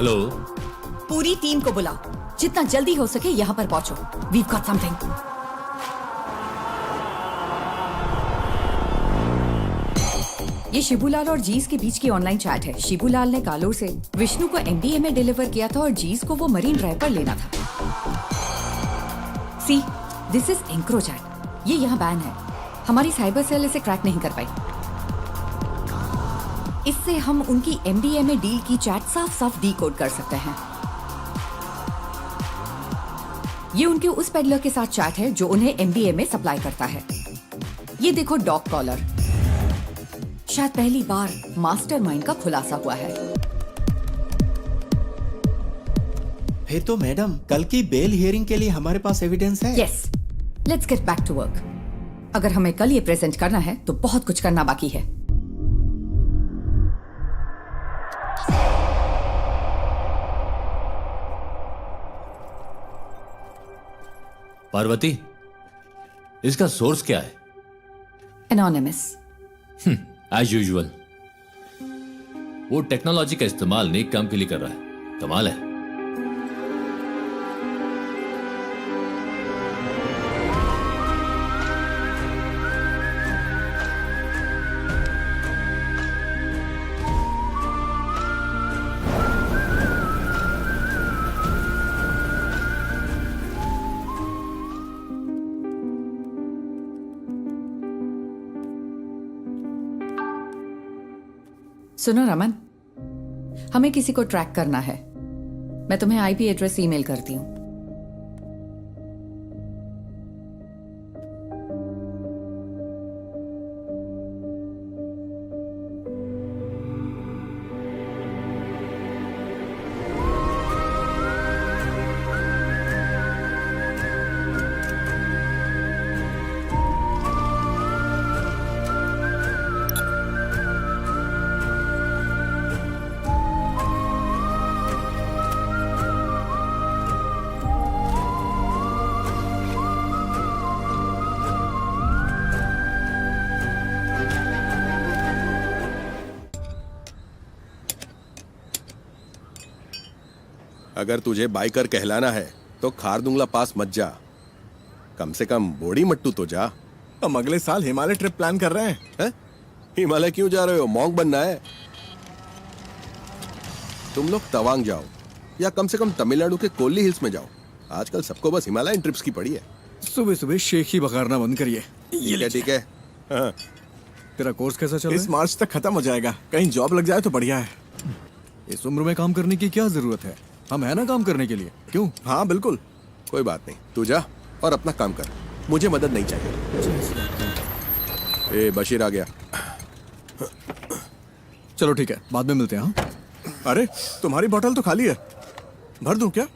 Hello. पूरी team को बुलाओ, जितना जल्दी हो सके यहाँ पर पहुंचो। We've got something. ये शिबूलाल और जीस के बीच की ऑनलाइन चैट है। शिबूलाल ने कालोर से विष्णु को एमडीए में डिलीवर किया था और जीस को वो मरीन ड्राइव पर लेना था। सी, दिस इज एंक्रोचैट। ये यहाँ बैन है। हमारी साइबर सेल इसे क्रैक नहीं कर पाई। इससे हम उनकी एमडीए में डील की चैट साफ साफ डीकोड कर सकते हैं। ये उनके उस पेडलर के साथ चैट है जो उन्हें एमडीए में सप्लाई करता है। ये देखो डॉग कॉलर। शायद पहली बार मास्टरमाइंड का खुलासा हुआ है। फिर तो मैडम कल की बेल हियरिंग के लिए हमारे पास एविडेंस है। Yes, let's get back to work. अगर हमें कल ये प्रेजेंट करना है तो बहुत कुछ करना बाकी है। पार्वती, इसका सोर्स क्या है? एनोनिमस। As usual. वो टेक्नोलॉजी का इस्तेमाल नेक काम के लिए कर रहा है। कमाल है। सुनो रमन, हमें किसी को ट्रैक करना है। मैं तुम्हें आईपी एड्रेस ईमेल करती हूँ। अगर तुझे बाइकर कहलाना है तो खारदुंगला पास मत जा। कम से कम बोड़ी मट्टू तो जा। हम अगले साल हिमालय ट्रिप प्लान कर रहे हैं। हिमालय क्यों जा रहे हो? मॉन्क बनना है? तुम लोग तवांग जाओ या कम से कम तमिलनाडु के कोल्ली हिल्स में जाओ। आजकल सबको बस हिमालयन ट्रिप्स की पड़ी है। सुबह सुबह शेख ही बघारना बंद करिए। ठीक है। हाँ। तेरा कोर्स कैसा चल रहा है? इस मार्च तक खत्म हो जाएगा। कहीं जॉब लग जाए तो बढ़िया है। इस उम्र में काम करने की क्या जरूरत है? हम है ना काम करने के लिए। क्यों? हाँ बिल्कुल। कोई बात नहीं, तू जा और अपना काम कर। मुझे मदद नहीं चाहिए। ए बशीर आ गया। चलो ठीक है, बाद में मिलते हैं। हाँ? अरे तुम्हारी बोतल तो खाली है, भर दूं क्या?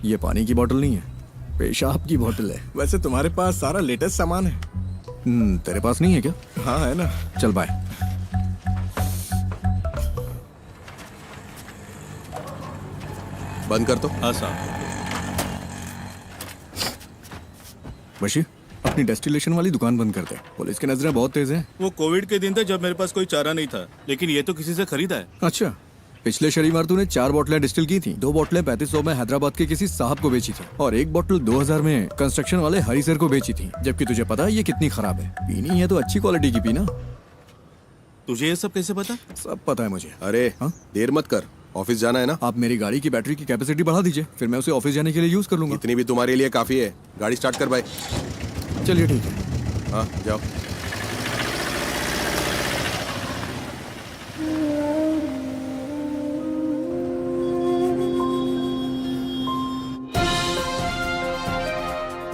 ये पानी की बोतल नहीं है, पेशाब की बोतल है। वैसे तुम्हारे पास सारा लेटेस्ट सामान है। तेरे पास नहीं है क्या? हाँ है ना। चल बाय। बंद कर तो। हाँ साहब। बशीर, अपनी डेस्टिलेशन वाली दुकान बंद कर दे। पुलिस की नजरें बहुत तेज हैं। वो कोविड के दिन थे जब मेरे पास कोई चारा नहीं था, लेकिन ये तो किसी से खरीदा है। अच्छा, पिछले शनिवार तूने 4 बोतलें डिस्टिल की थी। 2 बोतलें 3500 में हैदराबाद के किसी साहब को बेची थी और 1 बोतल 2000 में कंस्ट्रक्शन वाले हरी सर को बेची थी। जबकि तुझे पता है ये कितनी खराब है। पीनी है तो अच्छी क्वालिटी की पीना। तुझे ये सब कैसे पता? सब पता है मुझे। अरे देर मत कर, ऑफिस जाना है ना। आप मेरी गाड़ी की बैटरी की कैपेसिटी बढ़ा दीजिए, फिर मैं उसे ऑफिस जाने के लिए यूज कर लूंगा। इतनी भी तुम्हारे लिए काफी है। गाड़ी स्टार्ट कर भाई। चलिए ठीक है। हाँ जाओ।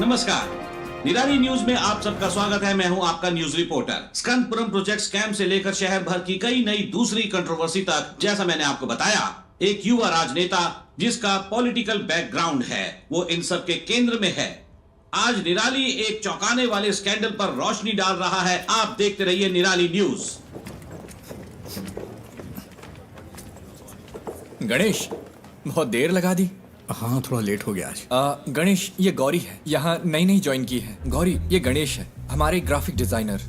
नमस्कार, निराली न्यूज में आप सबका स्वागत है। मैं हूं आपका न्यूज रिपोर्टर। स्कंदपुरम प्रोजेक्ट स्कैम से लेकर शहर भर की कई नई दूसरी कंट्रोवर्सी तक, जैसा मैंने आपको बताया, एक युवा राजनेता जिसका पॉलिटिकल बैकग्राउंड है, वो इन सब के केंद्र में है। आज निराली एक चौंकाने वाले स्कैंडल पर रोशनी डाल रहा है। आप देखते रहिए निराली न्यूज। गणेश, बहुत देर लगा दी। हाँ थोड़ा लेट हो गया आज। गणेश, ये गौरी है, यहाँ नई नई ज्वाइन की है। गौरी, ये गणेश है, हमारे ग्राफिक डिजाइनर।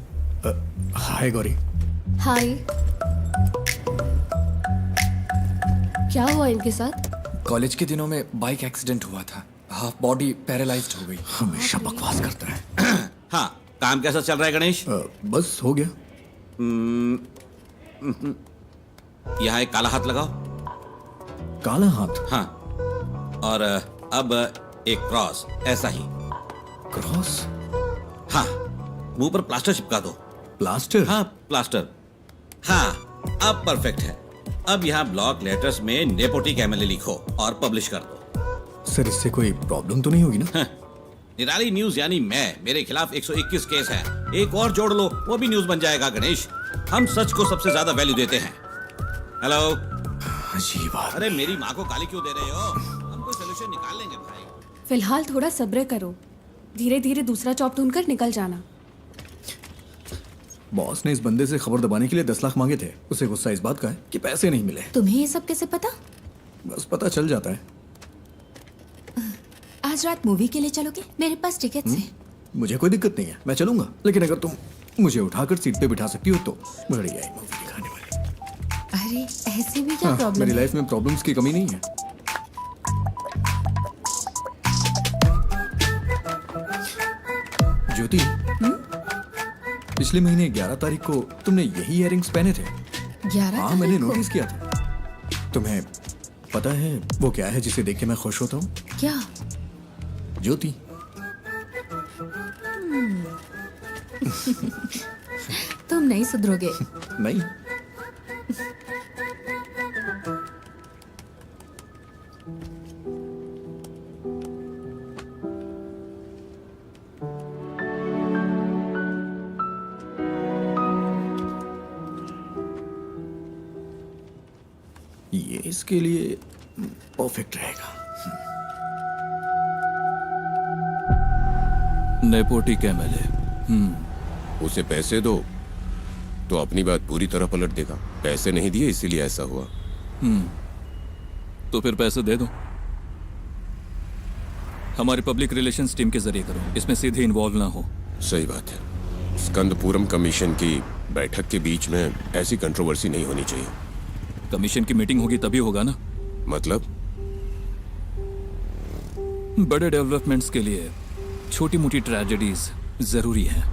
हाय गौरी। हाय। क्या हुआ इनके साथ? कॉलेज के दिनों में बाइक एक्सीडेंट हुआ था, हाफ बॉडी पैरालाइज्ड हो गई। हमेशा बकवास करता है। हाँ, काम कैसा चल रहा है गणेश? बस हो गया। यहाँ एक काला हाथ लगाओ। काला हाथ? हाँ, और अब एक क्रॉस, ऐसा ही। क्रॉस? हाँ, मुंह पर प्लास्टर चिपका दो। प्लास्टर? हाँ, प्लास्टर। हाँ, अब परफेक्ट है। अब यहाँ ब्लॉक लेटर्स में नेपोटिक एमएलए लिखो और पब्लिश कर दो। सर, इससे कोई प्रॉब्लम तो नहीं होगी ना? निराली न्यूज यानी मेरे खिलाफ 121 केस है। एक और जोड़ लो, वो भी न्यूज बन जाएगा गणेश। हम सच को सबसे ज्यादा वैल्यू देते हैं। हेलो। अजीब बात। अरे मेरी माँ को गाली क्यों दे रहे हो? हम कोई सोल्यूशन निकाल लेंगे भाई। फिलहाल थोड़ा सब्र करो, धीरे धीरे दूसरा जॉब ढूंढकर निकल जाना। बॉस ने इस बंदे से खबर दबाने के लिए 10 लाख मांगे थे। उसे गुस्सा इस बात का है कि पैसे नहीं मिले। तुम्हें ये सब कैसे पता? बस पता चल जाता है। आज रात मूवी के लिए चलोगे? मेरे पास टिकट्स हैं। मुझे कोई दिक्कत नहीं है, मैं चलूंगा। लेकिन अगर तुम मुझे उठाकर सीट पे बिठा सकती हो तो बढ़िया है मूवी दिखाने वाली। अरे ऐसे भी क्या प्रॉब्लम मेरी है? लाइफ में प्रॉब्लम्स की कमी नहीं है। ज्योति, पिछले महीने 11 तारीख को तुमने यही इयररिंग्स पहने थे। 11 हाँ, मैंने नोटिस किया था। तुम्हें पता है वो क्या है जिसे देख के मैं खुश होता हूँ? क्या? ज्योति। तुम नहीं सुधरोगे। नहीं। ये इसके लिए परफेक्ट रहेगा। नेपोटिक एमएलए। उसे पैसे दो तो अपनी बात पूरी तरह पलट देगा। पैसे नहीं दिए इसीलिए ऐसा हुआ। तो फिर पैसे दे दो। हमारी पब्लिक रिलेशंस टीम के जरिए करो, इसमें सीधे इन्वॉल्व ना हो। सही बात है। स्कंदपुरम कमीशन की बैठक के बीच में ऐसी कंट्रोवर्सी नहीं होनी चाहिए। कमीशन की मीटिंग होगी तभी होगा ना। मतलब? बड़े डेवलपमेंट्स के लिए छोटी मोटी ट्रेजेडीज जरूरी है।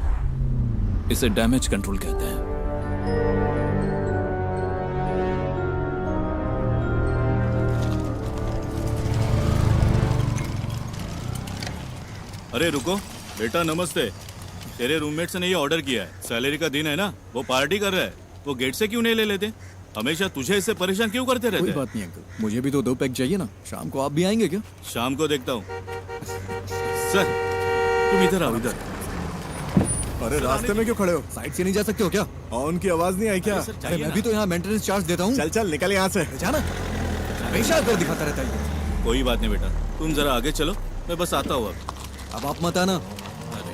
इसे डैमेज कंट्रोल कहते हैं। अरे रुको बेटा, नमस्ते। तेरे रूममेट ने ये ऑर्डर किया है। सैलरी का दिन है ना, वो पार्टी कर रहा है। वो गेट से क्यों नहीं ले लेते? हमेशा तुझे इससे परेशान क्यों करते रहते? कोई बात नहीं अंकल, मुझे भी तो 2 पैक चाहिए ना। शाम को आप भी आएंगे क्या? शाम को देखता हूँ। सर तुम इधर आओ, इधर। अरे रास्ते में क्यों खड़े हो? साइड से नहीं जा सकते हो क्या? ऑन की आवाज नहीं आई क्या? अरे मैं भी तो यहाँ मेंटेनेंस चार्ज देता हूँ। चल चल निकल यहाँ से। जाना हमेशा कर दिखाता रहता है। कोई बात नहीं बेटा, तुम जरा आगे चलो, मैं बस आता हूँ अब आप मत आना। अरे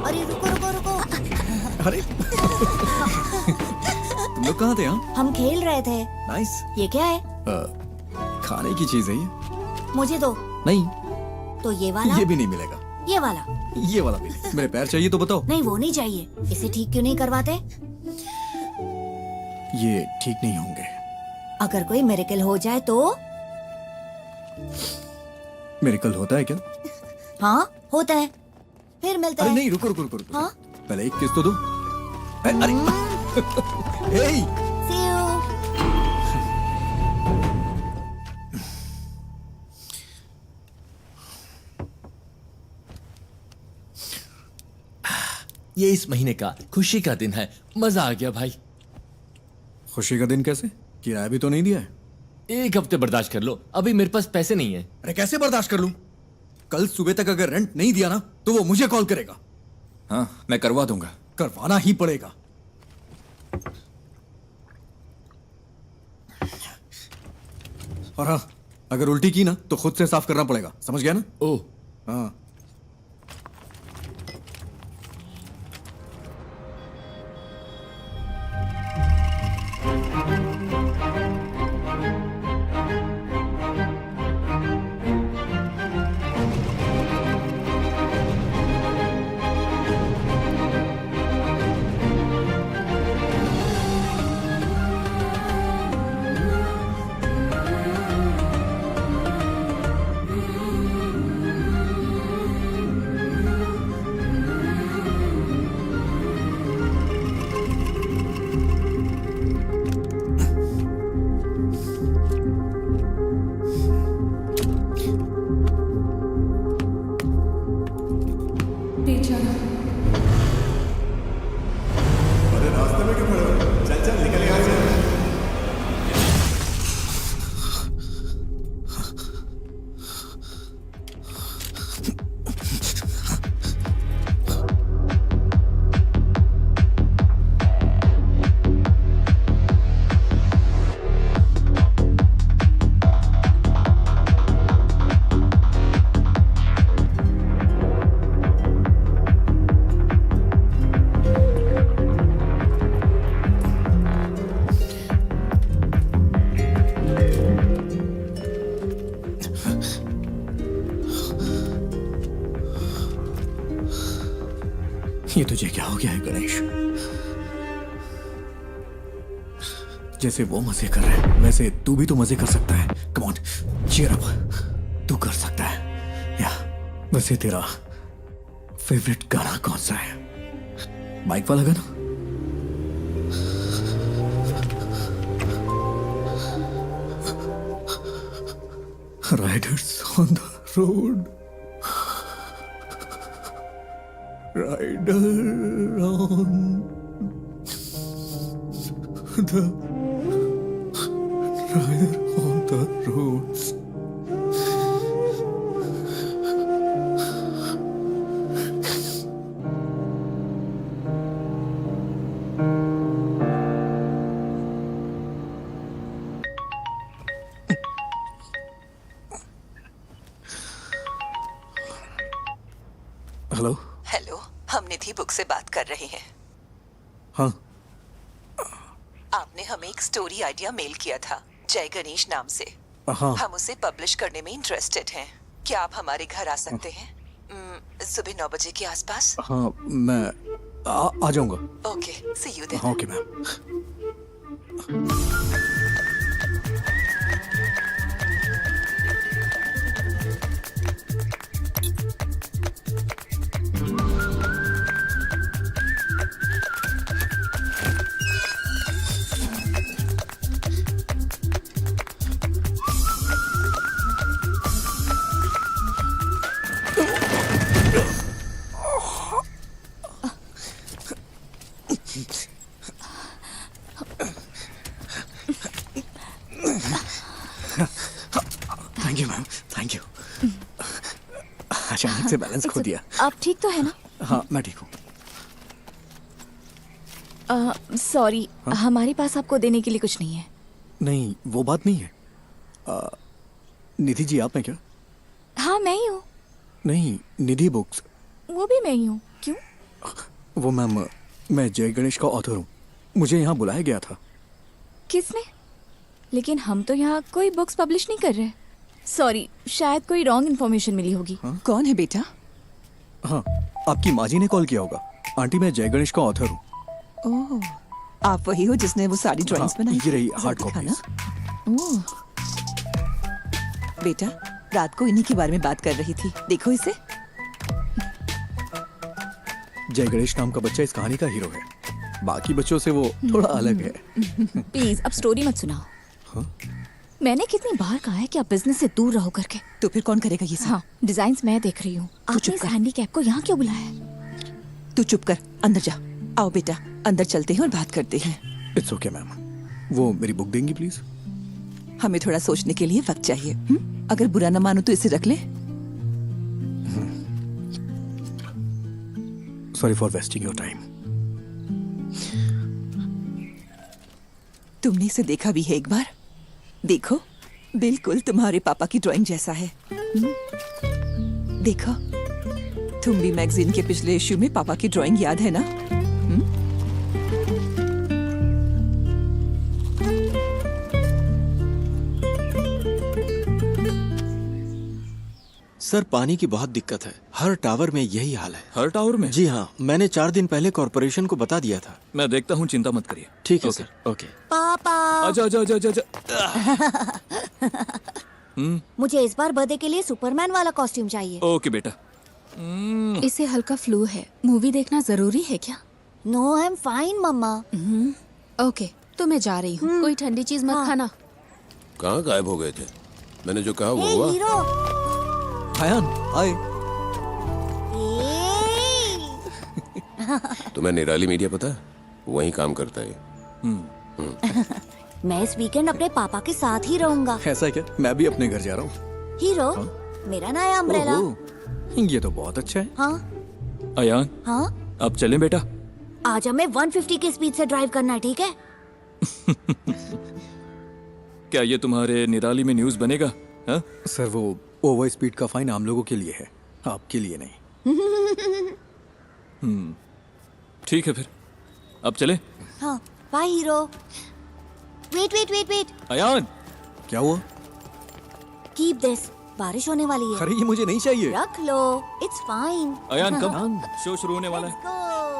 अरे रुको रुको रुको। अरे तुम लोग कहाँ थे? यहाँ हम खेल रहे थे। नाइस। ये क्या है? खाने की चीज है ये। मुझे दो। नहीं, तो ये वाला? ये भी नहीं मिलेगा। ये वाला? ये वाला भी नहीं। मेरे पैर चाहिए तो बताओ। नहीं वो नहीं चाहिए। इसे ठीक क्यों नहीं करवाते? ये ठीक नहीं होंगे। अगर कोई मिरेकल हो जाए तो? मिरेकल होता है क्या? हाँ होता है। फिर मिलता अरे है। नहीं, रुको रुको रुको रुको। हाँ? पहले एक किस तो दो। अरे हे, See you. ये इस महीने का खुशी का दिन है। मजा आ गया भाई। खुशी का दिन कैसे? किराया भी तो नहीं दिया है। 1 हफ्ते बर्दाश्त कर लो, अभी मेरे पास पैसे नहीं है। अरे कैसे बर्दाश्त कर लूं? कल सुबह तक अगर रेंट नहीं दिया ना तो वो मुझे कॉल करेगा। हाँ, मैं करवा दूंगा। करवाना ही पड़ेगा। और हाँ, अगर उल्टी की ना तो खुद से साफ करना पड़ेगा। समझ गया ना? ओह, हाँ। ये तुझे क्या हो गया है गणेश? जैसे वो मजे कर रहे हैं वैसे तू भी तो मजे कर सकता है। कम ऑन, चीयर अप, तू कर सकता है। या वैसे तेरा फेवरेट गाना कौन सा है? बाइक वाला गाना? Riders on the road, rider on the rider on the roads. Hello. Hello, हम निधि बुक से बात कर रहे हैं। हाँ, आपने हमें एक स्टोरी आइडिया मेल किया था जय गणेश नाम से। हाँ। हम उसे पब्लिश करने में इंटरेस्टेड हैं। क्या आप हमारे घर आ सकते हैं? सुबह 9 बजे के आसपास। हाँ, मैं आ जाऊंगा। Okay, see you then. हाँ, okay ma'am. Thank you ma'am, thank you. अचानक से बैलेंस खो दिया। आप ठीक तो है ना? हाँ, मैं ठीक हूँ। सॉरी, हमारे पास आपको देने के लिए कुछ नहीं है। नहीं, वो बात नहीं है। निधि जी, आप हैं क्या? हाँ, मैं ही हूँ। नहीं, निधि बुक्स। वो भी मैं ही हूँ। क्यों? वो मैम, मैं जय गणेश का ऑथर हूँ। मुझे यहाँ बुलाया गया था। किसने? लेकिन हम तो यहाँ कोई बुक्स पब्लिश नहीं कर रहे। सॉरी, शायद कोई रॉन्ग इन्फॉर्मेशन मिली होगी। कौन है बेटा? हाँ, आपकी माँ जी ने कॉल किया होगा। आंटी, मैं जय गणेश का ऑथर हूँ। ओह, आप वही हो जिसने वो सारी ड्राइंग्स बनाई? ये रही हार्ड जरा कॉपी। दिखाना। ओह, बेटा, रात को इन्हीं के बारे में बात कर रही थी। देखो इसे। जय गणेश नाम का बच्चा इस कहानी का हीरो है। बाकी बच्चों से वो थोड़ा अलग है। प्लीज अब स्टोरी मत सुनाओ। मैंने कितनी बार कहा है कि आप बिजनेस से दूर रहो करके। तो फिर कौन करेगा ये सब? हाँ, डिजाइन्स मैं देख रही हूँ। आपने इस हैंडीकैप को यहाँ क्यों बुलाया है? तू चुप कर, अंदर जा। आओ बेटा, अंदर चलते हैं और बात करते हैं। It's okay ma'am. वो मेरी बुक देंगी प्लीज? हमें थोड़ा सोचने के लिए वक्त चाहिए। अगर बुरा न मानो तो इसे रख ले। Sorry for wasting your time. तुमने इसे देखा भी है एक बार? देखो, बिल्कुल तुम्हारे पापा की ड्राइंग जैसा है। देखो, तुम भी मैगजीन के पिछले इश्यू में पापा की ड्राइंग याद है ना? सर, पानी की बहुत दिक्कत है। हर टावर में यही हाल है। हर टावर में? जी हाँ, मैंने 4 दिन पहले कॉर्पोरेशन को बता दिया था। मैं देखता हूँ, चिंता मत करिए। ठीक है ओके। सर। ओके। पापा, आजा आजा आजा आजा। मुझे इस बार बर्थडे के लिए सुपरमैन वाला कॉस्ट्यूम चाहिए। ओके बेटा। इसे हल्का फ्लू है। मूवी देखना जरूरी है क्या? नो, आई एम फाइन मम्मा। ओके, तो मैं जा रही हूँ। कोई ठंडी चीज मत खाना। कहाँ गायब हो गए थे? मैंने जो कहा वो हे हुआ। हीरो। हायान, हाय। तुम्हें निराली मीडिया पता है? वहीं काम करता है। मैं इस वीकेंड अपने पापा के साथ ही रहूंगा। ऐसा है क्या? मैं भी अपने घर जा रहा हूँ। हीरो, मेरा नया अम्ब्रेला। ये तो बहुत अच्छा है। हाँ अयान, हाँ, अब चलें बेटा? आज हमें 150 की स्पीड से ड्राइव करना है, ठीक है? क्या ये तुम्हारे निराली में न्यूज़ बनेगा? हाँ? सर, वो ओवर स्पीड का फाइन आम लोगों के लिए है, आपके लिए नहीं। ठीक है फिर, अब चले? हाँ, bye hero. Wait wait wait wait. Ayaan, क्या हुआ? कीप दिस, बारिश होने वाली है। अरे, ये मुझे नहीं चाहिए। रख लो, इट्स फाइन। अयान कब शो शुरू होने वाला है? Let's go.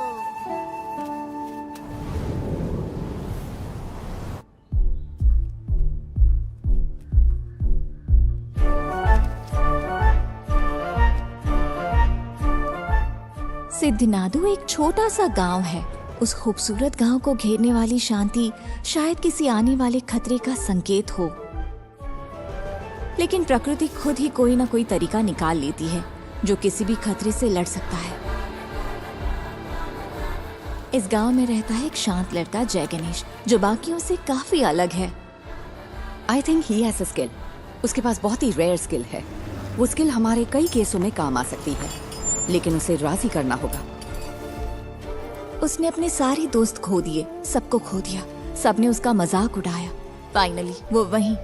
सिद्धनादु एक छोटा सा गांव है। उस खूबसूरत गांव को घेरने वाली शांति शायद किसी आने वाले खतरे का संकेत हो, लेकिन प्रकृति खुद ही कोई ना कोई तरीका निकाल लेती है जो किसी भी खतरे से लड़ सकता है। इस गांव में रहता है एक शांत लड़का जय गणेश, जो बाकियों से काफी अलग है। I think he has a skill. उसके पास बहुत ही रेयर स्किल है। वो स्किल हमारे कई केसों में काम आ सकती है, लेकिन उसे राजी करना होगा। उसने अपने सारे दोस्त खो दिए, सबको खो दिया, सबने उसका मजाक उड़ाया। फाइनली वो वहीं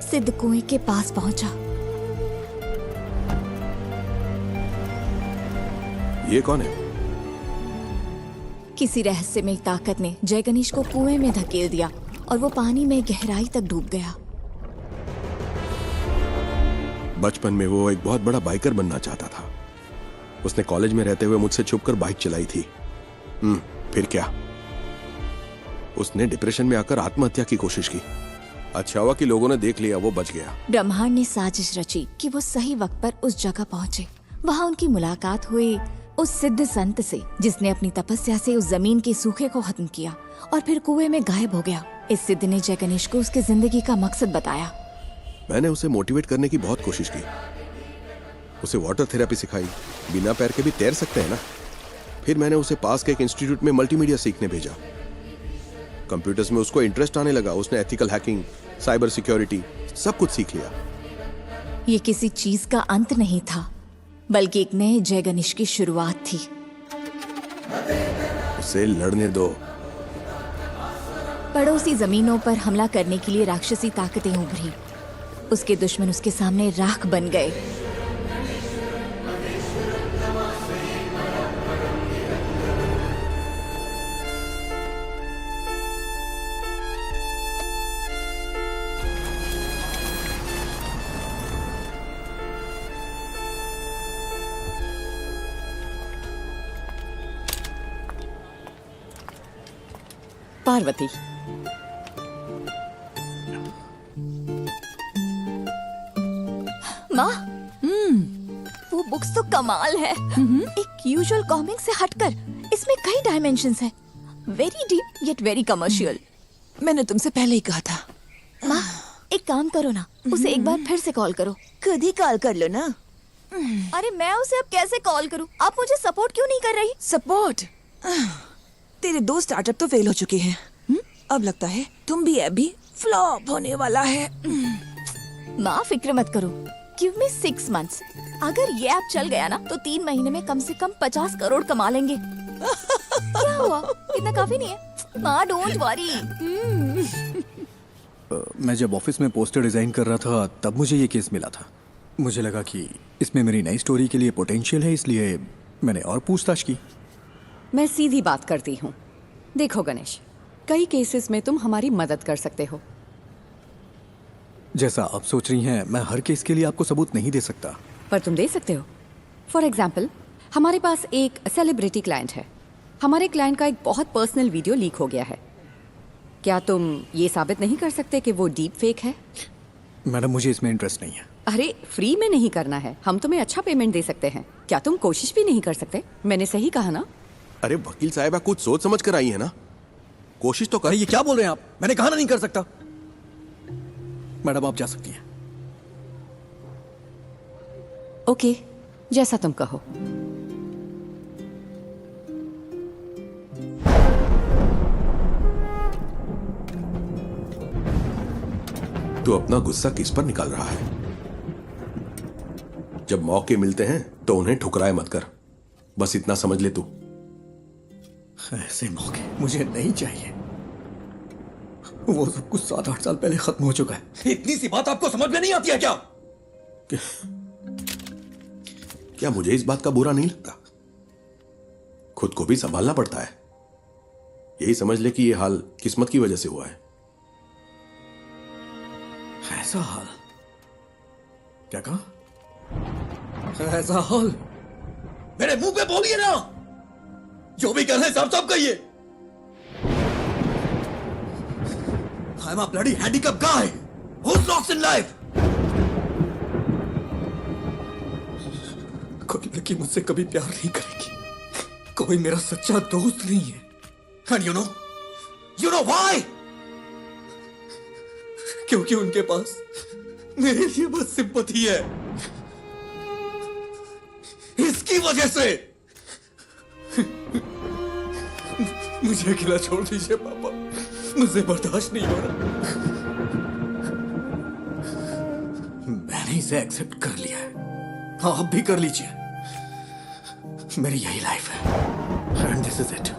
सिद्ध कुएं के पास पहुंचा। ये कौन है? किसी रहस्यमय ताकत ने जय गणेश को कुएं में धकेल दिया और वो पानी में गहराई तक डूब गया। बचपन में वो एक बहुत बड़ा बाइकर बनना चाहता था। उसने कॉलेज में रहते हुए मुझसे छुपकर बाइक चलाई थी। फिर क्या? उसने डिप्रेशन में आकर आत्महत्या की कोशिश की। अच्छा हुआ कि लोगों ने देख लिया, वो बच गया। ब्रह्मांड ने साजिश रची कि वो सही वक्त पर उस जगह पहुंचे। वहाँ उनकी मुलाकात हुई उस सिद्ध संत से, जिसने अपनी तपस्या से उस जमीन के सूखे को खत्म किया और फिर कुएं में गायब हो गया। इस सिद्ध ने जय गणेश को उसकी जिंदगी का मकसद बताया। मैंने उसे मोटिवेट करने की बहुत कोशिश की। उसे वाटर थेरेपी सिखाई। बिना पैर के भी तैर सकते हैं ना। फिर मैंने उसे पास के एक इंस्टीट्यूट में मल्टीमीडिया सीखने भेजा। कंप्यूटर्स में उसको इंटरेस्ट आने लगा। उसने एथिकल हैकिंग, साइबर सिक्योरिटी सब कुछ सीख लिया। ये किसी चीज का अंत नहीं था, बल्कि एक नए जय गणेश की शुरुआत थी। उसे लड़ने दो। पड़ोसी जमीनों पर हमला करने के लिए राक्षसी ताकतें उभरी। उसके दुश्मन उसके सामने राख बन गए। पार्वती, माँ, वो बुक्स तो कमाल है। एक यूजुअल कॉमिक से हटकर इसमें कई डायमेंशंस हैं। Very deep yet very commercial. मैंने तुमसे पहले ही कहा था। माँ, एक काम करो ना, उसे एक बार फिर से कॉल करो। खुद ही कॉल कर लो ना। अरे मैं उसे अब कैसे कॉल करूँ? आप मुझे सपोर्ट क्यों नहीं कर रही? सपोर्ट? तेरे दो स्टार्टअप तो फेल हो चुके हैं। अब लगता है तुम भी अभी फ्लॉप होने वाला है। माँ फिक्र मत करो। Give me 6 months। अगर ये ऐप चल गया ना तो 3 महीने में कम से कम 50 करोड़ कमा लेंगे। क्या हुआ? इतना काफी नहीं है? माँ डोंट वरी। मैं जब ऑफिस में पोस्टर डिजाइन कर रहा था तब मुझे ये केस मिला था। मुझे लगा कि इसमें मेरी नई स्टोरी के लिए पोटेंशियल है, इसलिए मैंने और पूछताछ की। मैं सीधी बात करती हूँ। देखो गणेश, कई केसेस में तुम हमारी मदद कर सकते हो। जैसा आप सोच रही हैं, मैं हर केस के लिए आपको सबूत नहीं दे सकता। पर तुम दे सकते हो। फॉर एग्जाम्पल, हमारे पास एक सेलिब्रिटी क्लाइंट है। हमारे क्लाइंट का एक बहुत पर्सनल वीडियो लीक हो गया है। क्या तुम ये साबित नहीं कर सकते कि वो डीप फेक है? मैडम, मुझे इसमें इंटरेस्ट नहीं है। अरे फ्री में नहीं करना है, हम तुम्हें अच्छा पेमेंट दे सकते हैं। क्या तुम कोशिश भी नहीं कर सकते? मैंने सही कहा ना? अरे वकील साहब, कुछ सोच समझ कर आई है ना। कोशिश तो कर। ये क्या बोल रहे हैं आप? मैंने कहा ना नहीं कर सकता। मैडम आप जा सकती हैं। ओके, जैसा तुम कहो। तू अपना गुस्सा किस पर निकाल रहा है? जब मौके मिलते हैं तो उन्हें ठुकराए मत कर। बस इतना समझ ले तू। ऐसे मौके मुझे नहीं चाहिए। वो सब कुछ 7-8 साल पहले खत्म हो चुका है। इतनी सी बात आपको समझ में नहीं आती है क्या? क्या मुझे इस बात का बुरा नहीं लगता? खुद को भी संभालना पड़ता है। यही समझ ले कि ये हाल किस्मत की वजह से हुआ है। ऐसा हाल? क्या कहा? ऐसा हाल? मेरे मुंह पे बोलिए ना। जो भी कर रहे हैं साफ साफ कहिए। I'm a bloody handicapped guy who's lost in life. कोई लड़की मुझसे कभी प्यार नहीं करेगी। कोई मेरा सच्चा दोस्त नहीं है। And you know why? क्योंकि उनके पास मेरे लिए बस सिंपैथी है। इसकी वजह से मुझे अकेला छोड़ दीजिए पापा, मुझे बर्दाश्त नहीं हो रहा। मैंने इसे एक्सेप्ट कर लिया है, आप भी कर लीजिए। मेरी यही लाइफ है एंड दिस इज इट।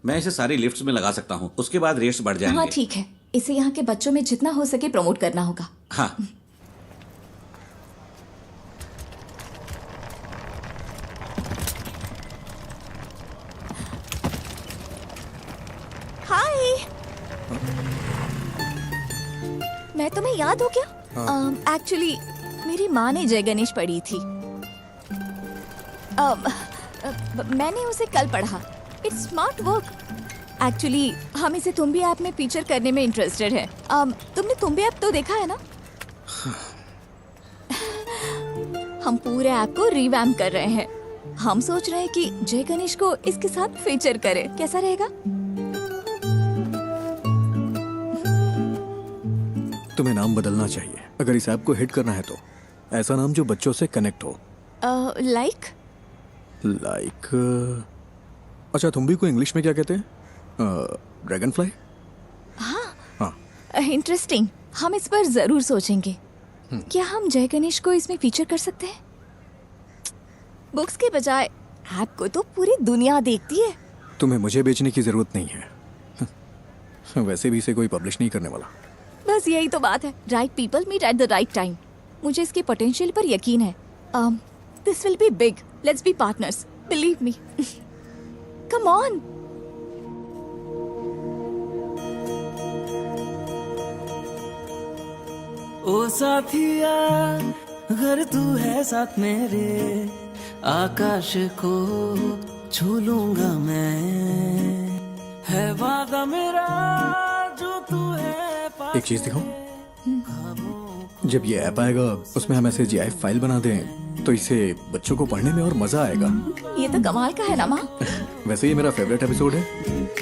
मैं इसे सारी लिफ्ट्स में लगा सकता हूँ, उसके बाद रेट्स बढ़ जाएंगे। हाँ ठीक है, इसे यहाँ के बच्चों में जितना हो सके प्रमोट करना होगा। हाँ। हाय, मैं तुम्हें याद हो क्या? एक्चुअली मेरी माँ ने जय गणेश पढ़ी थी। मैंने उसे कल पढ़ा। It's smart work. एक्चुअली हम इसे तुम्बी ऐप में फीचर करने में इंटरेस्टेड है। तुमने तुम्बी ऐप तो देखा है ना? हम पूरे ऐप को रिवैम्प कर रहे हैं। हम सोच रहे हैं कि जय गणेश को इसके साथ फीचर करें, कैसा रहेगा? तुम्हें नाम बदलना चाहिए अगर इस ऐप को हिट करना है तो। ऐसा नाम जो बच्चों से कनेक्ट हो। लाइक अच्छा, तुम भी को इंग्लिश में क्या कहते हैं? Dragon fly? हाँ, इंटरेस्टिंग। हम इस पर जरूर सोचेंगे। क्या हम जय गणेश को इसमें फीचर कर सकते हैं? बुक्स के बजाय ऐप को तो पूरी दुनिया देखती है। तुम्हें मुझे बेचने की जरूरत नहीं है। वैसे भी इसे कोई पब्लिश नहीं करने वाला। बस यही तो बात है। Right people meet at the right time. मुझे इसके पोटेंशियल पर यकीन है। This will be big. Let's be partners, believe me. Come on. ओ साथिया, अगर तू है साथ मेरे, आकाश को छू लूंगा मैं। है वादा मेरा जो तू है। एक चीज दिखाऊं? जब ये ऐप आएगा उसमें हम ऐसे GIF फाइल बना दें तो इसे बच्चों को पढ़ने में और मजा आएगा। ये तो कमाल का है ना माँ? वैसे ये मेरा फेवरेट एपिसोड है।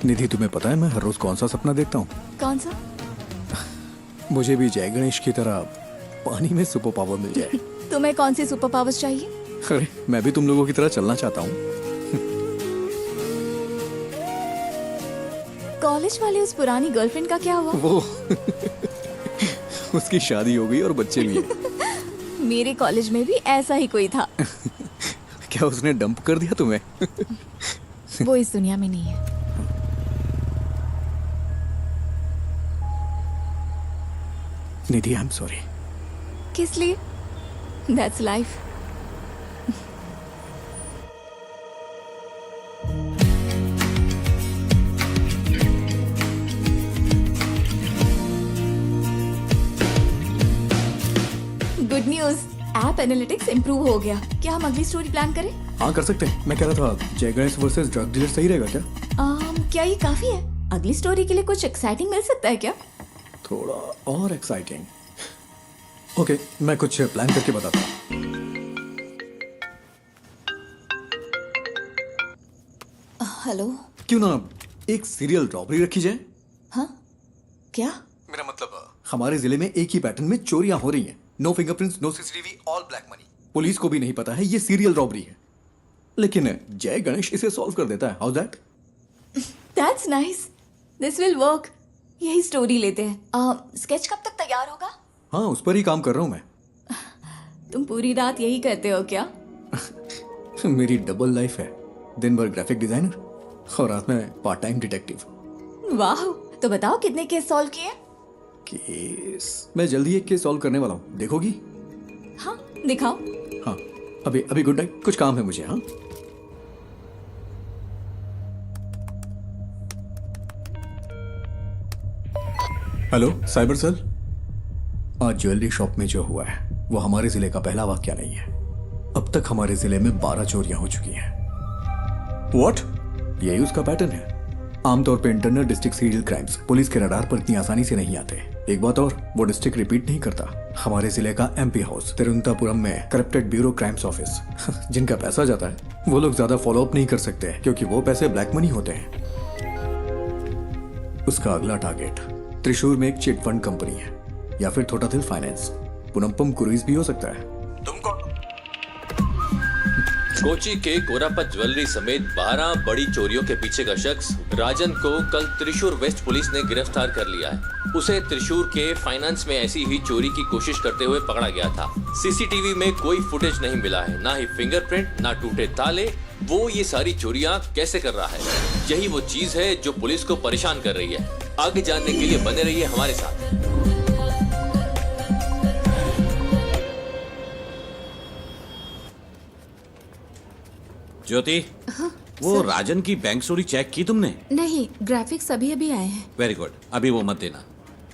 निधि, तुम्हें पता है मैं हर रोज कौन सा सपना देखता हूँ? कौन सा? मुझे भी जय गणेश की तरह पानी में सुपर पावर मिल जाए। तुम्हें कौन सी सुपर पावर्स चाहिए? अरे मैं भी तुम लोगों की तरह चलना चाहता हूँ। कॉलेज वाले उस पुरानी गर्लफ्रेंड का क्या हुआ? वो उसकी शादी हो गई और बच्चे भी हैं। मेरे कॉलेज में भी ऐसा ही कोई था। क्या उसने डंप कर दिया तुम्हें? वो इस दुनिया में नहीं है। निधि, आई एम सॉरी। किस लिए? That's life. Good news, app analytics improve हो गया। क्या हम अगली स्टोरी प्लान करें? हाँ, कर सकते हैं। मैं कह रहा था जय गणेश वर्सेस ड्रग डीलर सही रहेगा क्या? क्या ये काफी है? अगली स्टोरी के लिए कुछ एक्साइटिंग मिल सकता है क्या? थोड़ा और एक्साइटिंग। ओके, मैं कुछ प्लान करके बताता हूँ। हेलो। क्यों ना एक सीरियल रॉबरी रखी जाए? हाँ, क्या? मेरा मतलब हमारे जिले में एक ही पैटर्न में चोरियां हो रही हैं। No fingerprints, no CCTV, all black money. Police को भी नहीं पता है ये सीरियल रॉबरी है, लेकिन जय गणेश इसे सॉल्व कर देता है। How that? That's nice. This will work. यही स्टोरी लेते हैं। स्केच कब तक तैयार होगा? हाँ, उस पर ही काम कर रहा हूँ मैं। तुम पूरी रात यही करते हो क्या? मेरी डबल लाइफ है। दिन भर ग्राफिक डिजाइनर और रात में पार्ट टाइम डिटेक्टिव। वाह, तो बताओ कितने केस सॉल्व किए? केस मैं जल्दी एक केस सॉल्व करने वाला हूँ, देखोगी? हाँ दिखाओ। हाँ अभी अभी गुड नाइट, कुछ काम है मुझे। हाँ हेलो साइबर सेल। आज ज्वेलरी शॉप में जो हुआ है वो हमारे जिले का पहला वाकया नहीं है। अब तक हमारे जिले में 12 चोरियां हो चुकी हैं। व्हाट? यही उसका पैटर्न है। आमतौर पे internal district serial crimes police के रडार पर इतनी आसानी से नहीं आते। एक बात और, वो डिस्ट्रिक्ट रिपीट नहीं करता। हमारे जिले का एमपी हाउस तिरुवनंतपुरम में करप्टेड ब्यूरो क्राइम्स ऑफिस जिनका पैसा जाता है वो लोग ज्यादा फॉलो अप नहीं कर सकते क्योंकि वो पैसे ब्लैक मनी होते हैं। उसका अगला टारगेट त्रिशूर में एक चिट फंड कंपनी है या फिर थोटाथिल फाइनेंस, पुनम्पम क्रूइज भी हो सकता है। तुम कौन? कोची के कोरापत ज्वेलरी समेत 12 बड़ी चोरियों के पीछे का शख्स राजन को कल त्रिशूर वेस्ट पुलिस ने गिरफ्तार कर लिया है। उसे त्रिशूर के फाइनेंस में ऐसी ही चोरी की कोशिश करते हुए पकड़ा गया था। सीसीटीवी में कोई फुटेज नहीं मिला है, ना ही फिंगरप्रिंट, ना टूटे ताले। वो ये सारी चोरियां कैसे कर रहा है, यही वो चीज है जो पुलिस को परेशान कर रही है। आगे जानने के लिए बने रहिए हमारे साथ। ज्योति, वो राजन की बैंक चोरी चेक की तुमने? नहीं, ग्राफिक्स अभी अभी आए हैं। वेरी गुड, अभी वो मत देना।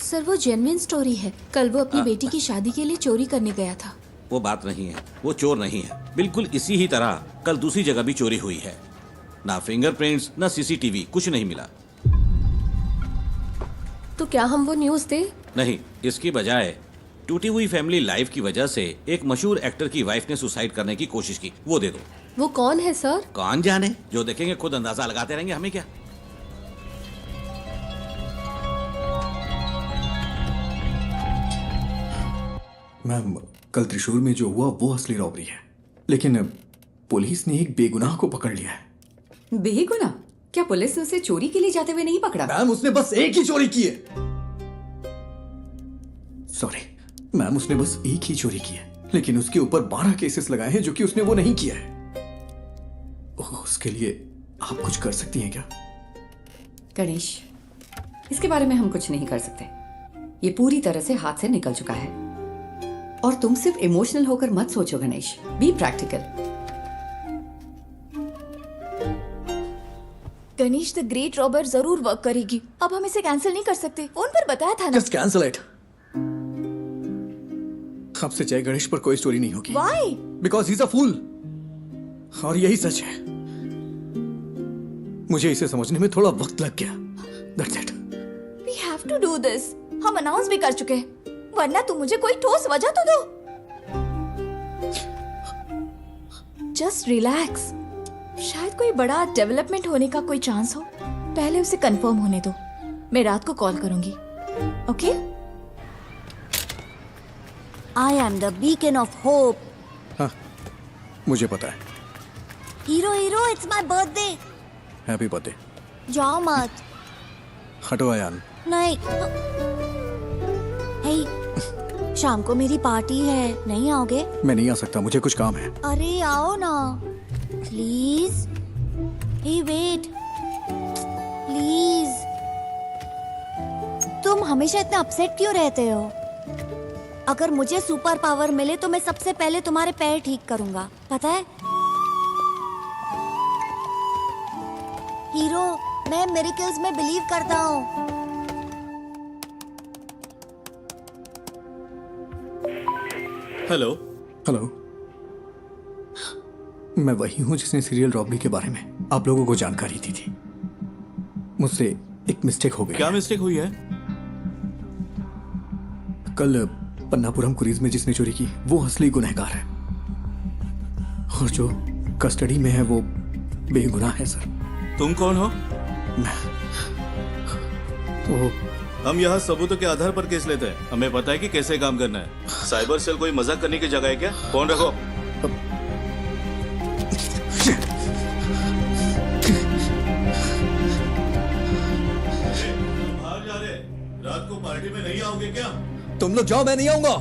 सर वो जेन्युइन स्टोरी है। कल वो अपनी बेटी की शादी के लिए चोरी करने गया था। वो बात नहीं है, वो चोर नहीं है। बिल्कुल इसी ही तरह कल दूसरी जगह भी चोरी हुई है। ना फिंगरप्रिंट्स, ना सीसीटीवी, कुछ नहीं मिला। तो क्या हम वो न्यूज़ दें? नहीं, इसकी बजाय टूटी हुई फैमिली लाइफ की वजह से एक मशहूर एक्टर की वाइफ ने सुसाइड करने की कोशिश की, वो दे दो। वो कौन है सर? कौन जाने, जो देखेंगे खुद अंदाजा लगाते रहेंगे, हमें क्या। मैम, कल त्रिशूर में जो हुआ वो असली रॉबरी है, लेकिन पुलिस ने एक बेगुनाह को पकड़ लिया है। बेगुनाह? क्या पुलिस ने उसे चोरी के लिए जाते हुए नहीं पकड़ा? मैम, उसने बस एक ही चोरी की है। सॉरी मैम, उसने बस एक ही चोरी की है, लेकिन उसके ऊपर 12 केसेस लगाए हैं जो कि उसने वो नहीं किया है। उसके लिए आप कुछ कर सकती हैं क्या? गणेश, इसके बारे में हम कुछ नहीं कर सकते। ये पूरी तरह से हाथ से निकल चुका है। और तुम सिर्फ इमोशनल होकर मत सोचो Ganesh, be practical. Ganesh the great robber जरूर वर्क करेगी। अब हम इसे कैंसिल नहीं कर सकते, फोन पर बताया था ना। Just cancel it. आपसे जय गणेश पर कोई स्टोरी नहीं होगी। Why? Because he is a fool. और यही सच है। मुझे इसे समझने में थोड़ा वक्त लग गया। That's it. We have to do this. हम अनाउंस भी कर चुके हैं, वरना तुम मुझे कोई ठोस वजह तो दो। Just relax. शायद कोई बड़ा डेवलपमेंट होने का कोई चांस हो। पहले उसे कंफर्म होने दो। मैं रात को कॉल करूंगी। Okay? I am the beacon of hope. हाँ, मुझे पता है। Hero, it's my birthday. Happy birthday. जाओ मत। हटो आयान। नहीं। हे, शाम को मेरी पार्टी है, नहीं आओगे? मैं नहीं आ सकता, मुझे कुछ काम है। अरे आओ ना, प्लीज। Hey wait, please. तुम हमेशा इतना अपसेट क्यों रहते हो? अगर मुझे सुपर पावर मिले तो मैं सबसे पहले तुम्हारे पैर ठीक करूंगा, पता है? हीरो, मैं मिरेकल्स में बिलीव करता हूँ। हेलो। हेलो, मैं वही हूँ जिसने सीरियल रॉबरी के बारे में आप लोगों को जानकारी दी थी। मुझसे एक मिस्टेक हो गई। क्या मिस्टेक हुई है? कल पन्नापुरम क्रूज में जिसने चोरी की वो असली गुनहगार है, और जो कस्टडी में है वो बेगुनाह है सर। तुम कौन हो? तो हम यहाँ सबूतों के आधार पर केस लेते हैं। हमें पता है कि कैसे काम करना है। साइबर सेल कोई मजाक करने की जगह है क्या? फोन रखो। बाहर जा रहे, रात को पार्टी में नहीं आओगे क्या? तुम लोग जाओ, मैं नहीं आऊंगा।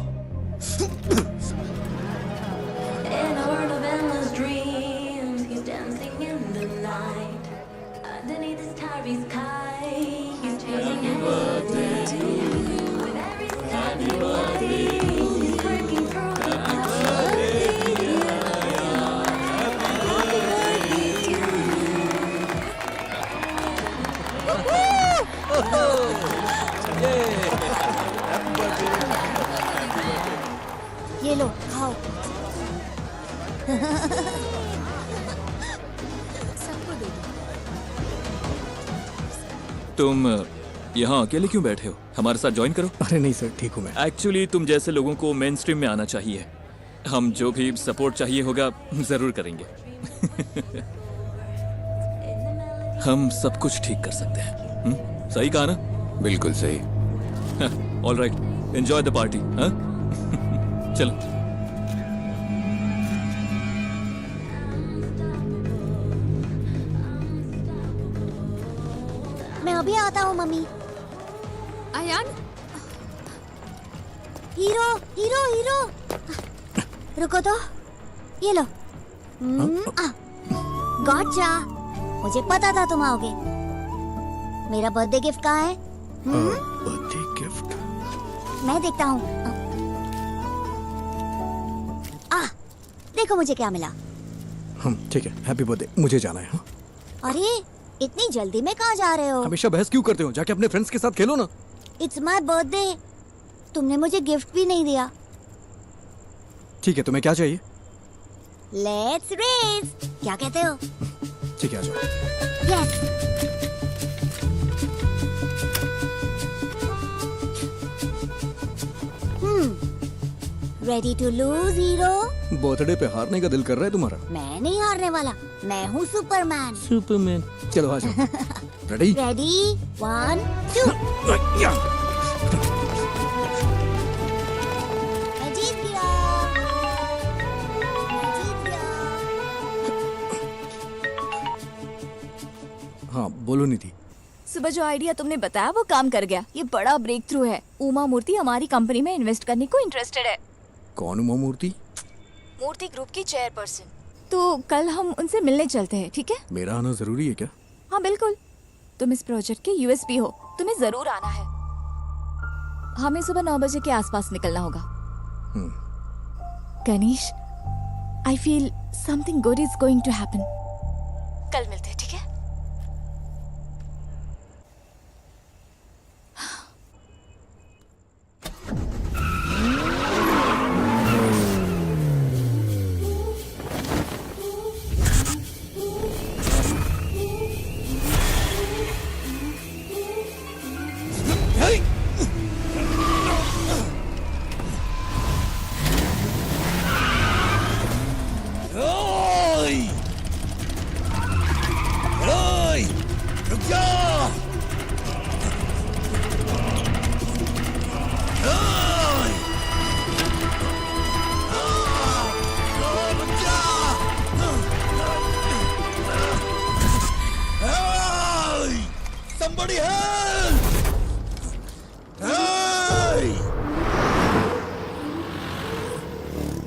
ये लो खाओ। सबको दे दो। तुम यहाँ अकेले क्यों बैठे हो? हमारे साथ ज्वाइन करो। अरे नहीं सर, ठीक हूँ मैं। एक्चुअली तुम जैसे लोगों को मेन स्ट्रीम में आना चाहिए। हम जो भी सपोर्ट चाहिए होगा जरूर करेंगे। हम सब कुछ ठीक कर सकते हैं। सही कहा ना? बिल्कुल सही। All right, enjoy the party. चलो। मैं अभी आता हूँ मम्मी। आयान, हीरो हीरो हीरो, रुको तो, ये लो। गॉटचा, मुझे पता था तुम आओगे। मेरा बर्थडे गिफ्ट कहाँ है? बर्थडे गिफ्ट मैं देखता हूँ। देखो मुझे क्या मिला। ठीक है, हैप्पी बर्थडे। मुझे जाना है। हाँ? अरे इतनी जल्दी में कहाँ जा रहे हो? हमेशा बहस क्यों करते हो? जाके अपने फ्रेंड्स के साथ खेलो ना। इट्स माय बर्थडे, तुमने मुझे गिफ्ट भी नहीं दिया। ठीक है, तुम्हें क्या चाहिए? लेट्स रेस, क्या कहते हो? ठीक है, आ जाओ। Yes. Ready to lose hero? Birthday पे हारने का दिल कर रहा है तुम्हारा? मैं नहीं हारने वाला, मैं हूँ सुपरमैन। सुपरमैन। चलो आ जाओ। रेडी? रेडी, 1 2। मैं जीत गया। मैं जीत गया। हाँ बोलो निधि। सुबह जो आइडिया तुमने बताया वो काम कर गया। ये बड़ा ब्रेक थ्रू है। उमा मूर्ति हमारी कंपनी में इन्वेस्ट करने को इंटरेस्टेड है। कौन उमा मूर्ति? मूर्ति ग्रुप की चेयरपर्सन। तो कल हम उनसे मिलने चलते हैं, ठीक है? मेरा आना जरूरी है क्या? हाँ बिल्कुल, तुम इस प्रोजेक्ट के यूएसपी हो, तुम्हें जरूर आना है। हमें सुबह 9 बजे के आसपास निकलना होगा। Ganesh, I feel something good is going to happen. कल मिलते हैं, ठीक है?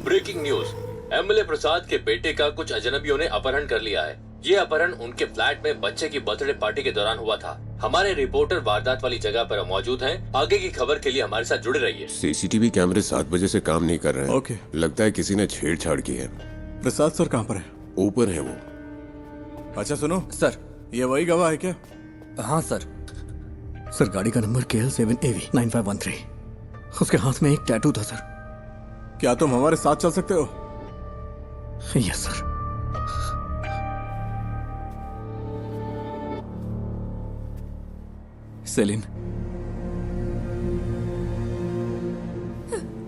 ब्रेकिंग न्यूज, एमएलए प्रसाद के बेटे का कुछ अजनबियों ने अपहरण कर लिया है। ये अपहरण उनके फ्लैट में बच्चे की बर्थडे पार्टी के दौरान हुआ था। हमारे रिपोर्टर वारदात वाली जगह पर मौजूद हैं। आगे की खबर के लिए हमारे साथ जुड़े रहिए। सीसीटीवी कैमरे 7 बजे से काम नहीं कर रहे हैं। ओके। लगता है किसी ने छेड़छाड़ की है। प्रसाद सर कहाँ पर है? ऊपर है वो। अच्छा सुनो सर। ये वही गवाह है क्या? हाँ सर। सर गाड़ी का नंबर KL7AV 9513। उसके हाथ में एक टैटू था सर। क्या तुम हमारे साथ चल सकते हो? Yes sir. सेलिन,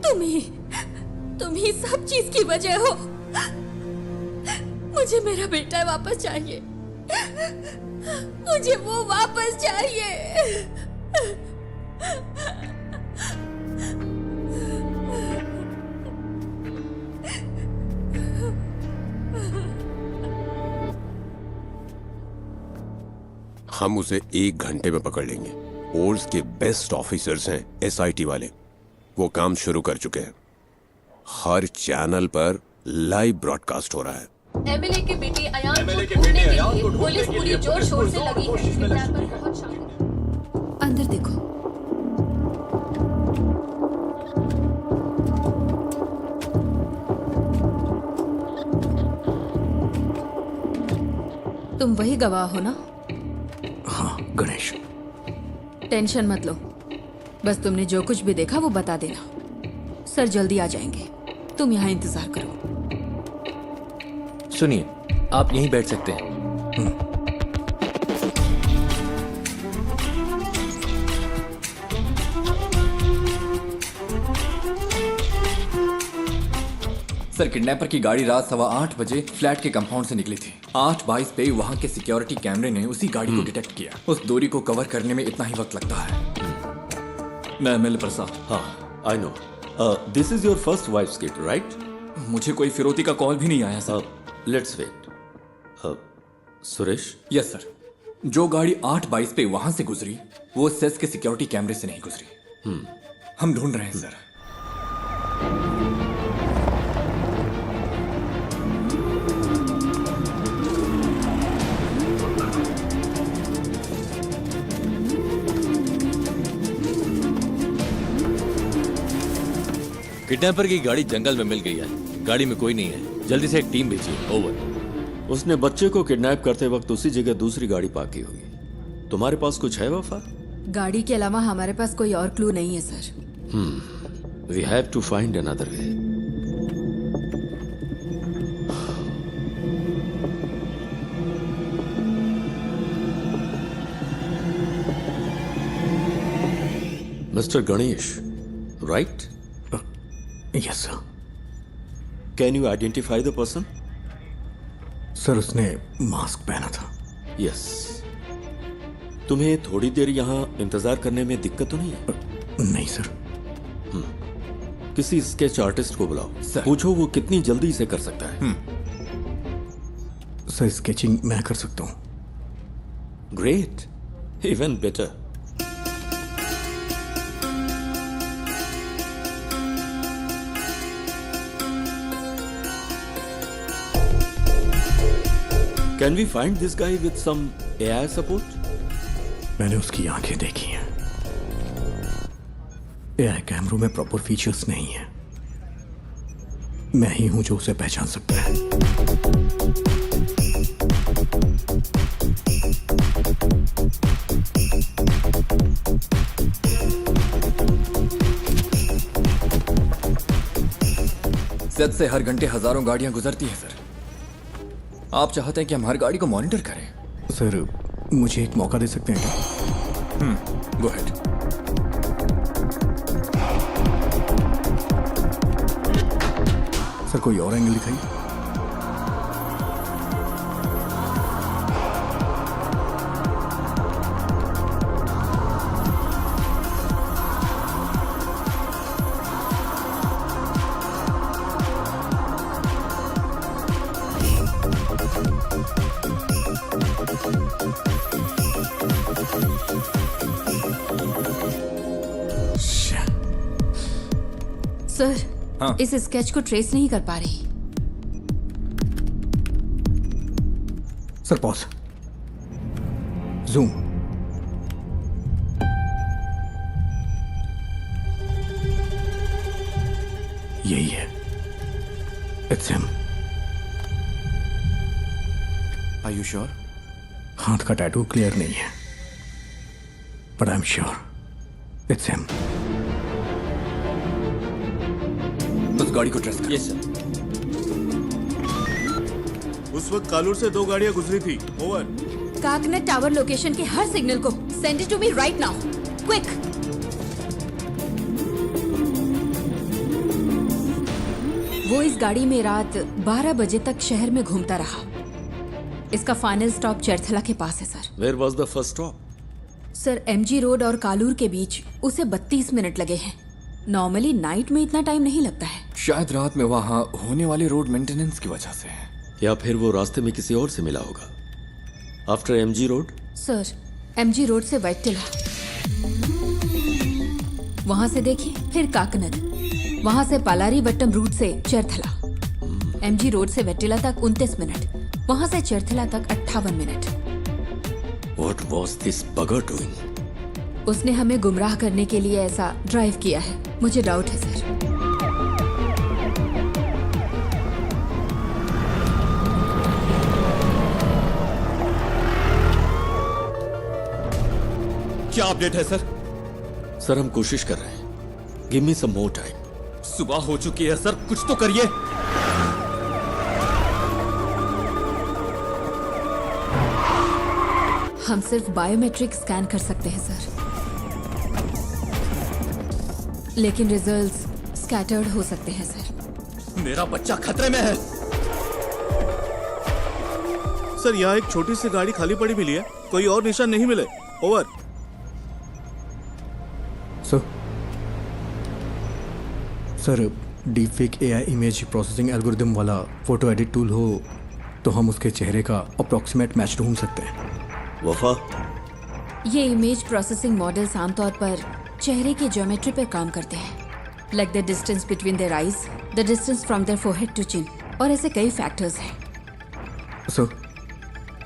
तुम ही सब चीज की वजह हो। मुझे मेरा बेटा वापस चाहिए। मुझे वो वापस चाहिए। हम उसे 1 घंटे में पकड़ लेंगे। ओल्स के बेस्ट ऑफिसर्स हैं SIT वाले। वो काम शुरू कर चुके हैं। हर चैनल पर लाइव ब्रॉडकास्ट हो रहा है। एमएलए के बेटे अयान को ढूंढने के लिए पुलिस पूरी जोर शोर से लगी है। अंदर देखो। तुम वही गवाह हो ना? हाँ गणेश। टेंशन मत लो, बस तुमने जो कुछ भी देखा वो बता देना। सर जल्दी आ जाएंगे। तुम यहाँ इंतजार करो। सुनिए, आप यहीं बैठ सकते हैं। सर, किडनैपर की गाड़ी रात 8:15 बजे फ्लैट के कंपाउंड से निकली थी। 8:22 पे वहां के सिक्योरिटी कैमरे ने उसी गाड़ी को डिटेक्ट किया। उस दूरी को कवर करने में इतना ही वक्त लगता है। मैं मिल प्रसाद। हाँ, I know. This is your first wife's kid, right? मुझे कोई फिरौती का कॉल भी नहीं आया sir. Let's wait. Suresh? Yes sir. जो गाड़ी 8:22 पे वहां से गुजरी वो सेस के सिक्योरिटी कैमरे से नहीं गुजरी। हम ढूंढ रहे हैं सर। किडनैपर की गाड़ी जंगल में मिल गई है। गाड़ी में कोई नहीं है। जल्दी से एक टीम भेजिए। ओवर। उसने बच्चे को किडनैप करते वक्त उसी जगह दूसरी गाड़ी पार्क की होगी। तुम्हारे पास कुछ है वफा? गाड़ी के अलावा हमारे पास कोई और क्लू नहीं है sir. We have to find another way. Mister Ganesh, right? Yes sir. Can you identify the person? Sir, उसने मास्क पहना था। यस। तुम्हें थोड़ी देर यहाँ इंतजार करने में दिक्कत तो नहीं है? नहीं सर। किसी स्केच आर्टिस्ट को बुलाओ। पूछो वो कितनी जल्दी इसे कर सकता है। सर, स्केचिंग मैं कर सकता हूँ। Great, even better. Can we find this guy with some AI support? मैंने उसकी आंखें देखी हैं। AI कैमरों में प्रॉपर फीचर्स नहीं है। मैं ही हूं जो उसे पहचान सकता है। सेट से हर घंटे हजारों गाड़ियां गुजरती हैं सर। आप चाहते हैं कि हम हर गाड़ी को मॉनिटर करें? सर, मुझे एक मौका दे सकते हैं क्या? Go ahead. सर, कोई और एंगल दिखाइए। सर, इस स्केच को ट्रेस नहीं कर पा रही। Sir, pause. जूम। यही है। It's him. Are you sure? हाथ का टैटू क्लियर नहीं है, but I am sure it's him. उस गाड़ी को ट्रेस करो। Yes sir. उस वक्त कालूर से 2 गाड़ियां गुजरी थी। ओवर। काकनेट टावर लोकेशन के हर सिग्नल को send it to me right now, quick. वो इस गाड़ी में रात 12 बजे तक शहर में घूमता रहा। इसका फाइनल स्टॉप चरथला के पास है sir. Where was the first stop? Sir, MG road और कालूर के बीच उसे 32 मिनट लगे हैं। नॉर्मली नाइट में इतना टाइम नहीं लगता है। शायद रात में वहां होने वाले रोड मेंटेनेंस की वजह से। या फिर वो रास्ते में किसी और से मिला होगा। After MG road? Sir, MG road से वैटिला, वहां से देखिए, फिर काकनद, वहां से पालारी वट्टम रूट से चरथला। MG रोड से वैटिला तक 29 मिनट, वहां से चरथला तक 58 minute. What was this bugger doing? उसने हमें गुमराह करने के लिए ऐसा ड्राइव किया है। मुझे डाउट है सर। क्या अपडेट है सर? सर, हम कोशिश कर रहे हैं। गिव मी सम मोर टाइम। सुबह हो चुकी है सर, कुछ तो करिए। हम सिर्फ बायोमेट्रिक स्कैन कर सकते हैं सर, लेकिन रिजल्ट्स स्कैटर्ड हो सकते हैं सर। मेरा बच्चा खतरे में है। सर यहाँ एक छोटी सी गाड़ी खाली पड़ी मिली है, कोई और निशान नहीं मिले। Over. Sir deepfake AI image processing algorithm वाला फोटो एडिट टूल हो तो हम उसके चेहरे का अप्रॉक्सीमेट मैच ढूंढ सकते हैं। वफा, ये इमेज प्रोसेसिंग मॉडल्स आमतौर पर चेहरे की ज्योमेट्री पर काम करते हैं, like the distance between their eyes, the distance from their forehead to chin, और ऐसे कई फैक्टर्स हैं। सर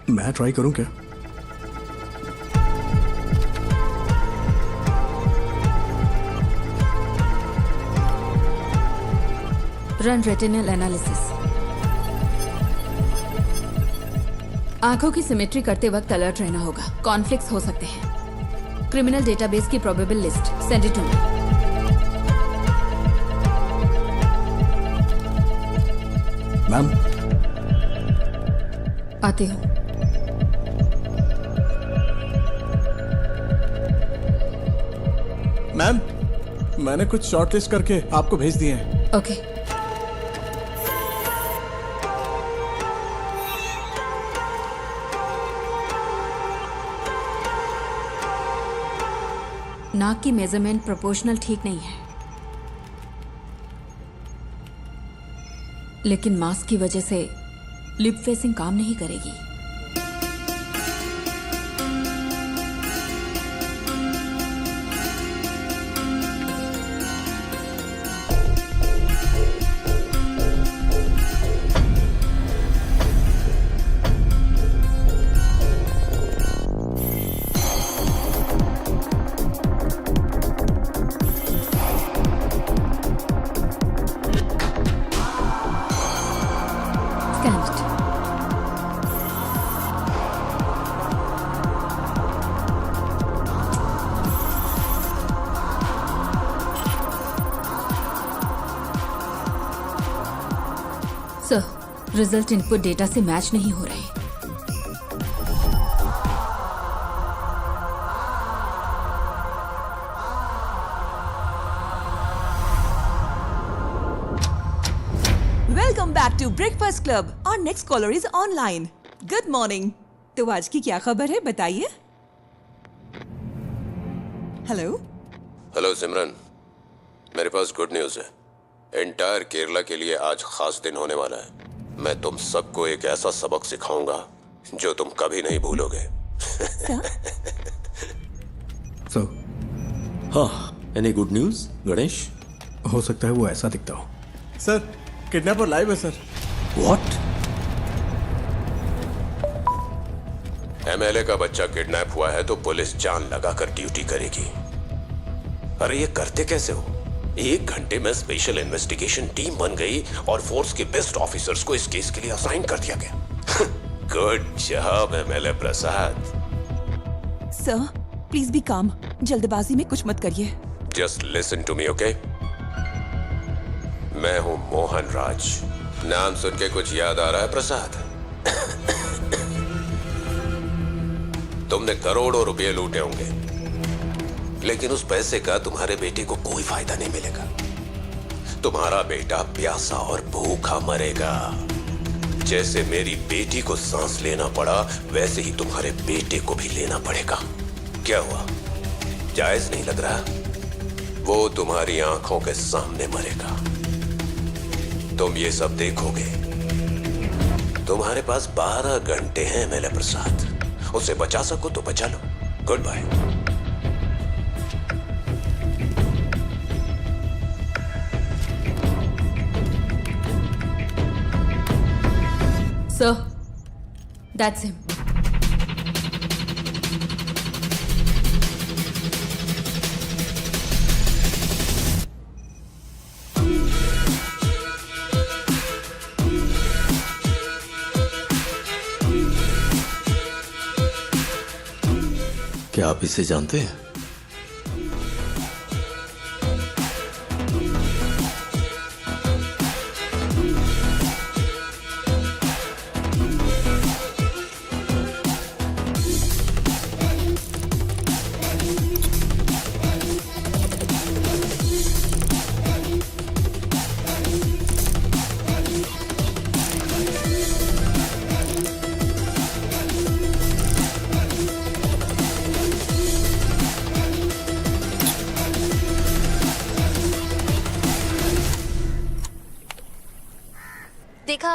मैं ट्राई करूं क्या? Run retinal analysis. आंखों की सिमेट्री करते वक्त अलर्ट रहना होगा, कॉन्फ्लिक्ट्स हो सकते हैं। क्रिमिनल डेटाबेस की probable list send it to me. Ma'am आते हो। मैम मैंने कुछ शॉर्टलिस्ट करके आपको भेज दिए हैं। ओके। नाक की मेजरमेंट प्रोपोर्शनल ठीक नहीं है, लेकिन मास्क की वजह से लिप फेसिंग काम नहीं करेगी। सर, रिजल्ट इनपुट डेटा से मैच नहीं हो रहे। Welcome back to breakfast club. और next caller is online. Good morning. तो आज की क्या खबर है, बताइए। हेलो। हेलो सिमरन, मेरे पास गुड न्यूज़ है। एंटायर केरला के लिए आज खास दिन होने वाला है। मैं तुम सबको एक ऐसा सबक सिखाऊंगा जो तुम कभी नहीं भूलोगे। सर हाँ, एनी गुड न्यूज गणेश? हो सकता है वो ऐसा दिखता हो। सर किडनैपर लाइव है सर। व्हाट? एमएलए का बच्चा किडनैप हुआ है तो पुलिस जान लगाकर ड्यूटी करेगी। अरे ये करते कैसे हो? 1 घंटे में स्पेशल इन्वेस्टिगेशन टीम बन गई और फोर्स के बेस्ट ऑफिसर्स को इस केस के लिए असाइन कर दिया गया। Good job MLA Prasad. Sir please be calm, जल्दबाजी में कुछ मत करिए। Just listen to me, okay? मैं हूं मोहन राज। नाम सुन के कुछ याद आ रहा है प्रसाद? तुमने करोड़ों रुपए लूटे होंगे, लेकिन उस पैसे का तुम्हारे बेटे को कोई फायदा नहीं मिलेगा। तुम्हारा बेटा प्यासा और भूखा मरेगा। जैसे मेरी बेटी को सांस लेना पड़ा, वैसे ही तुम्हारे बेटे को भी लेना पड़ेगा। क्या हुआ, जायज नहीं लग रहा? वो तुम्हारी आंखों के सामने मरेगा, तुम ये सब देखोगे। तुम्हारे पास 12 घंटे हैं एमएलए प्रसाद, उसे बचा सको तो बचा लो। Goodbye. Sir, that's him. क्या आप इसे जानते हैं?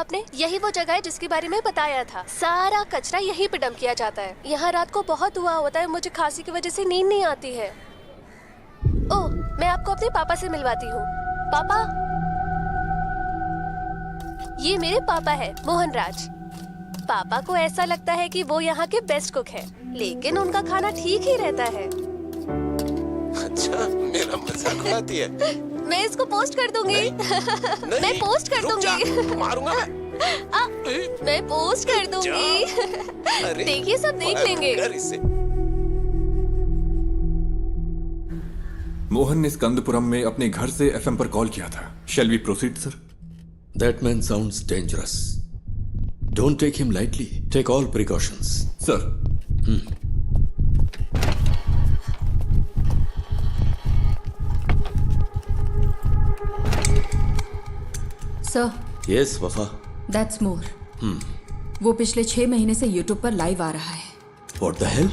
आपने? यही वो जगह है जिसके बारे में बताया था। सारा कचरा यहीं पे डंप किया जाता है। यहाँ रात को बहुत धुआं होता है, मुझे खांसी की वजह से नींद नहीं आती है। ओह, मैं आपको अपने पापा से मिलवाती हूँ। पापा, ये मेरे पापा है, मोहन राज। पापा को ऐसा लगता है कि वो यहाँ के बेस्ट कुक है, लेकिन उनका खाना ठीक ही रहता है। अच्छा, मेरा मजाक उड़ाती है। मैं इसको पोस्ट कर दूंगी। मैं पोस्ट कर दूंगी। मारूंगा मैं पोस्ट कर दूंगी। देखिए, सब देख लेंगे। मोहन ने स्कंदपुरम में अपने घर से एफएम पर कॉल किया था। Shall we proceed sir? That man sounds dangerous. Don't take him lightly. Take all precautions. Sir. Sir. Yes, Wafa. That's more. वो पिछले 6 महीने से YouTube पर लाइव आ रहा है। What the hell?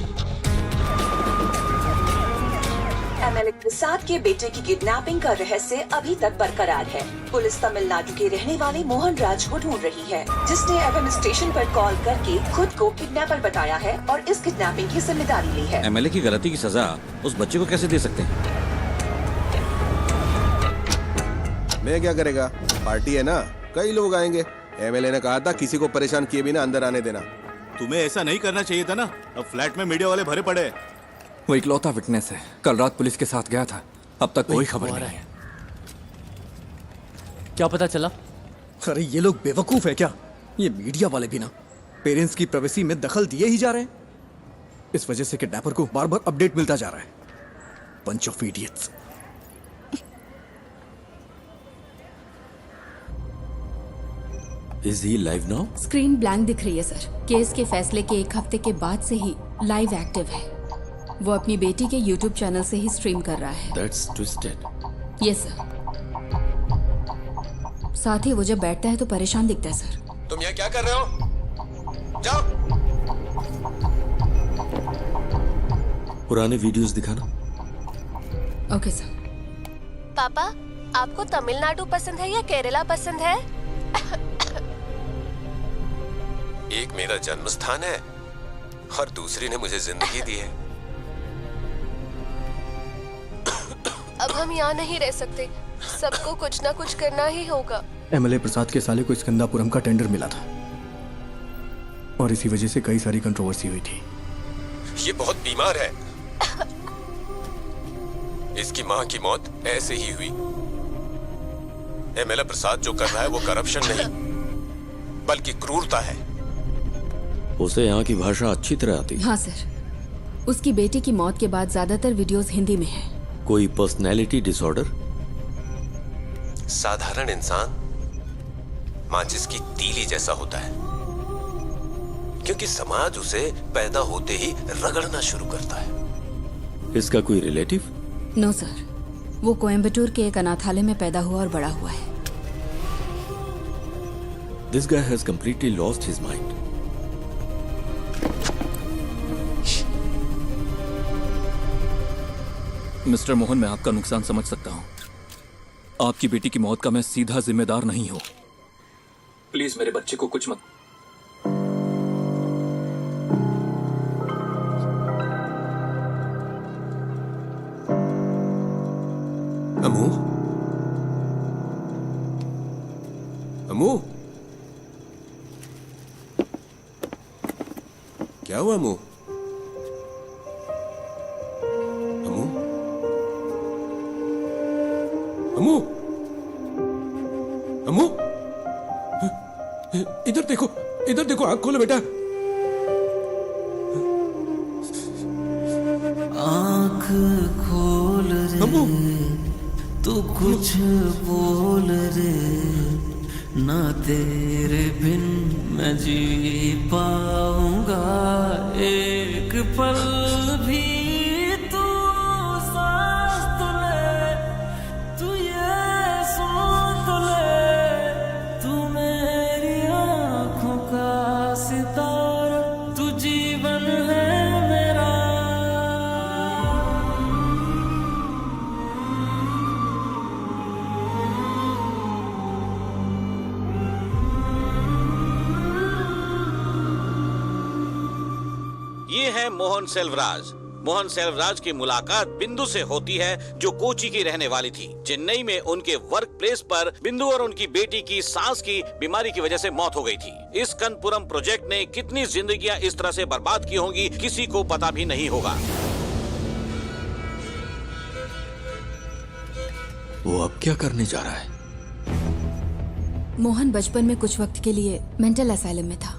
एमएलए प्रसाद के बेटे की किडनैपिंग का रहस्य अभी तक बरकरार है। पुलिस तमिलनाडु के रहने वाले मोहन राज को ढूंढ रही है, जिसने एफएम स्टेशन पर कॉल करके खुद को किडनैपर बताया है और इस किडनैपिंग की जिम्मेदारी ली है। एमएलए की गलती की सजा उस बच्चे को कैसे दे सकते हैं? मैं क्या करेगा, पार्टी है ना, कई लोग आएंगे। एमएलए ने कहा था किसी को परेशान किए बिना अंदर आने देना। तुम्हें ऐसा नहीं करना चाहिए था ना। अब फ्लैट में मीडिया वाले भरे पड़े। वो इकलौता विटनेस है, कल रात पुलिस के साथ गया था, अब तक कोई खबर नहीं है। क्या पता चला? अरे ये लोग बेवकूफ है क्या? ये मीडिया वाले भी ना पेरेंट्स की प्राइवेसी में दखल दिए ही जा रहे हैं। इस वजह से किडनैपर को बार बार अपडेट मिलता जा रहा है। Bunch of idiots. Is he live now? Screen blank दिख रही है सर। केस के फैसले के 1 हफ्ते के बाद से ही लाइव एक्टिव है। वो अपनी बेटी के YouTube चैनल से ही स्ट्रीम कर रहा है। That's twisted. Yes sir. साथ ही वो जब बैठता है तो परेशान दिखता है सर। तुम यहाँ क्या कर रहे हो? जाओ। पुराने वीडियोस दिखाना। Okay sir. पापा, आपको तमिलनाडु पसंद है या केरला पसंद है? एक मेरा जन्म स्थान है और दूसरी ने मुझे जिंदगी दी है। अब हम यहाँ नहीं रह सकते, सबको कुछ ना कुछ करना ही होगा। एमएलए प्रसाद के साले को स्कंदापुरम का टेंडर मिला था और इसी वजह से कई सारी कंट्रोवर्सी हुई थी। ये बहुत बीमार है। इसकी मां की मौत ऐसे ही हुई। एमएलए प्रसाद जो कर रहा है वो करप्शन नहीं बल्कि क्रूरता है। उसे यहाँ की भाषा अच्छी तरह आती है। हाँ सर। उसकी बेटी की मौत के बाद ज्यादातर वीडियोस हिंदी में हैं। कोई पर्सनैलिटी डिसऑर्डर? साधारण इंसान माचिस की तीली जैसा होता है, क्योंकि समाज उसे पैदा होते ही रगड़ना शुरू करता है। इसका कोई रिलेटिव? नो सर, वो कोयम्बटूर के एक अनाथालय में पैदा हुआ और बड़ा हुआ है। This guy has completely lost his mind. Mister Mohan, मैं आपका नुकसान समझ सकता हूँ। आपकी बेटी की मौत का मैं सीधा जिम्मेदार नहीं हूँ। प्लीज मेरे बच्चे को कुछ मत। अमू, अमू, क्या हुआ अमू? अमू, अमू, अमू, इधर देखो, इधर देखो, आंख खोलो बेटा। आंख खोल रे, तू कुछ बोल रे, ना तेरे बिन मैं जी पाऊंगा एक पल भी। तू सांस तो ले, तू ये सुन तो ले, तू मेरी आंखों का सितारा, तू जीवन है मेरा। हैं मोहन सेल्वराज। मोहन सेल्वराज की मुलाकात बिंदु से होती है, जो कोची की रहने वाली थी। चेन्नई में उनके वर्क प्लेस पर बिंदु और उनकी बेटी की सांस की बीमारी की वजह से मौत हो गई थी। इस कनपुरम प्रोजेक्ट ने कितनी जिंदगियां इस तरह से बर्बाद की होंगी, किसी को पता भी नहीं होगा। वो अब क्या करने जा रहा है? मोहन बचपन में कुछ वक्त के लिए मेंटल असाइलम में था।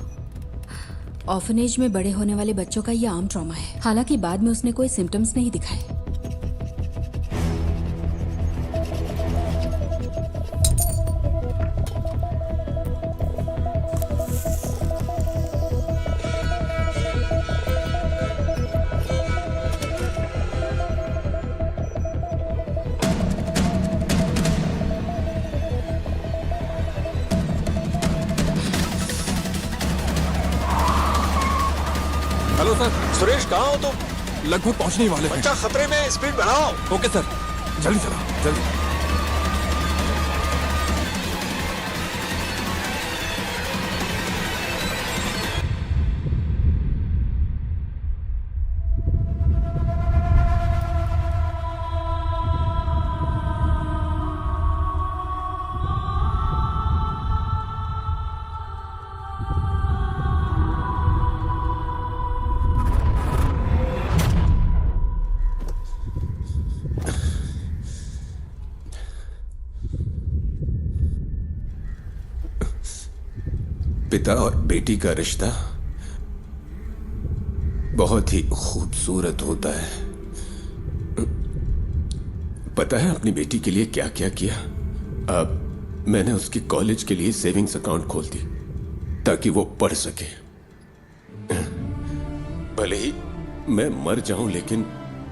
ऑर्फनेज में बड़े होने वाले बच्चों का यह आम ट्रॉमा है। हालांकि बाद में उसने कोई सिम्टम्स नहीं दिखाए। Hello sir. सुरेश कहाँ हो तुम? लगभग पहुंचने वाले हैं। बच्चा खतरे में, स्पीड बढ़ाओ। ओके सर, जल्दी चलाओ, जल्दी। पिता और बेटी का रिश्ता बहुत ही खूबसूरत होता है। पता है अपनी बेटी के लिए क्या क्या किया? अब मैंने उसकी कॉलेज के लिए सेविंग्स अकाउंट खोल दी ताकि वो पढ़ सके। भले ही मैं मर जाऊं, लेकिन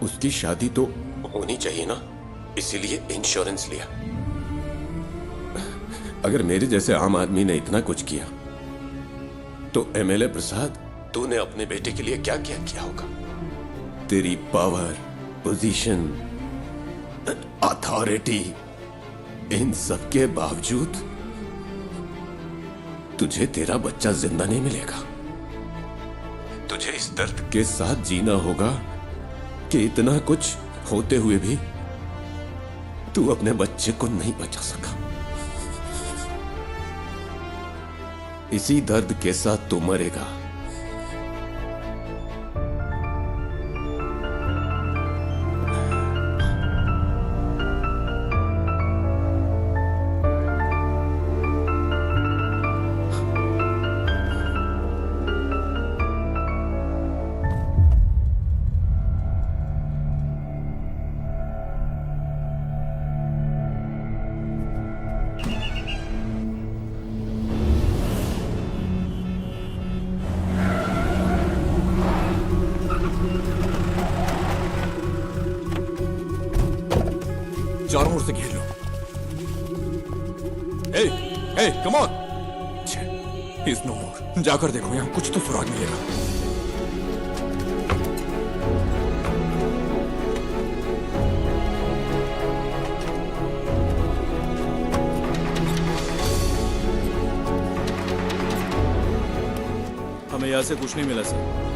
उसकी शादी तो होनी चाहिए ना, इसीलिए इंश्योरेंस लिया। अगर मेरे जैसे आम आदमी ने इतना कुछ किया तो एमएलए प्रसाद, तूने अपने बेटे के लिए क्या क्या किया होगा? तेरी पावर, पोजीशन, अथॉरिटी, इन सब के बावजूद तुझे तेरा बच्चा जिंदा नहीं मिलेगा। तुझे इस दर्द के साथ जीना होगा कि इतना कुछ होते हुए भी तू अपने बच्चे को नहीं बचा सका। इसी दर्द के साथ तू मरेगा। चारों ओर से घेर लो। ए, ए, कम ऑन। इज नो मोर। जाकर देखो, यहां कुछ तो सुराग मिलेगा। हमें यहाँ से कुछ नहीं मिला सर।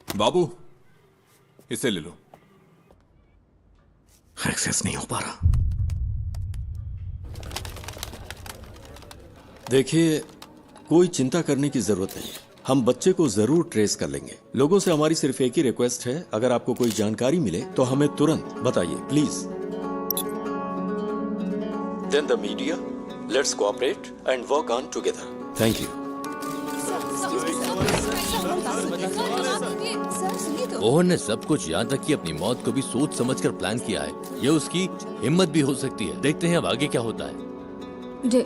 बाबू, इसे ले लो। एक्सेस नहीं हो पा रहा। देखिए, कोई चिंता करने की जरूरत नहीं। हम बच्चे को जरूर ट्रेस कर लेंगे। लोगों से हमारी सिर्फ एक ही रिक्वेस्ट है, अगर आपको कोई जानकारी मिले तो हमें तुरंत बताइए, please. Then the media, let's cooperate and work on together. Thank you. Mohan ने सब कुछ, यहाँ तक कि अपनी मौत को भी सोच समझकर प्लान किया है। ये उसकी हिम्मत भी हो सकती है। देखते हैं अब आगे क्या होता है।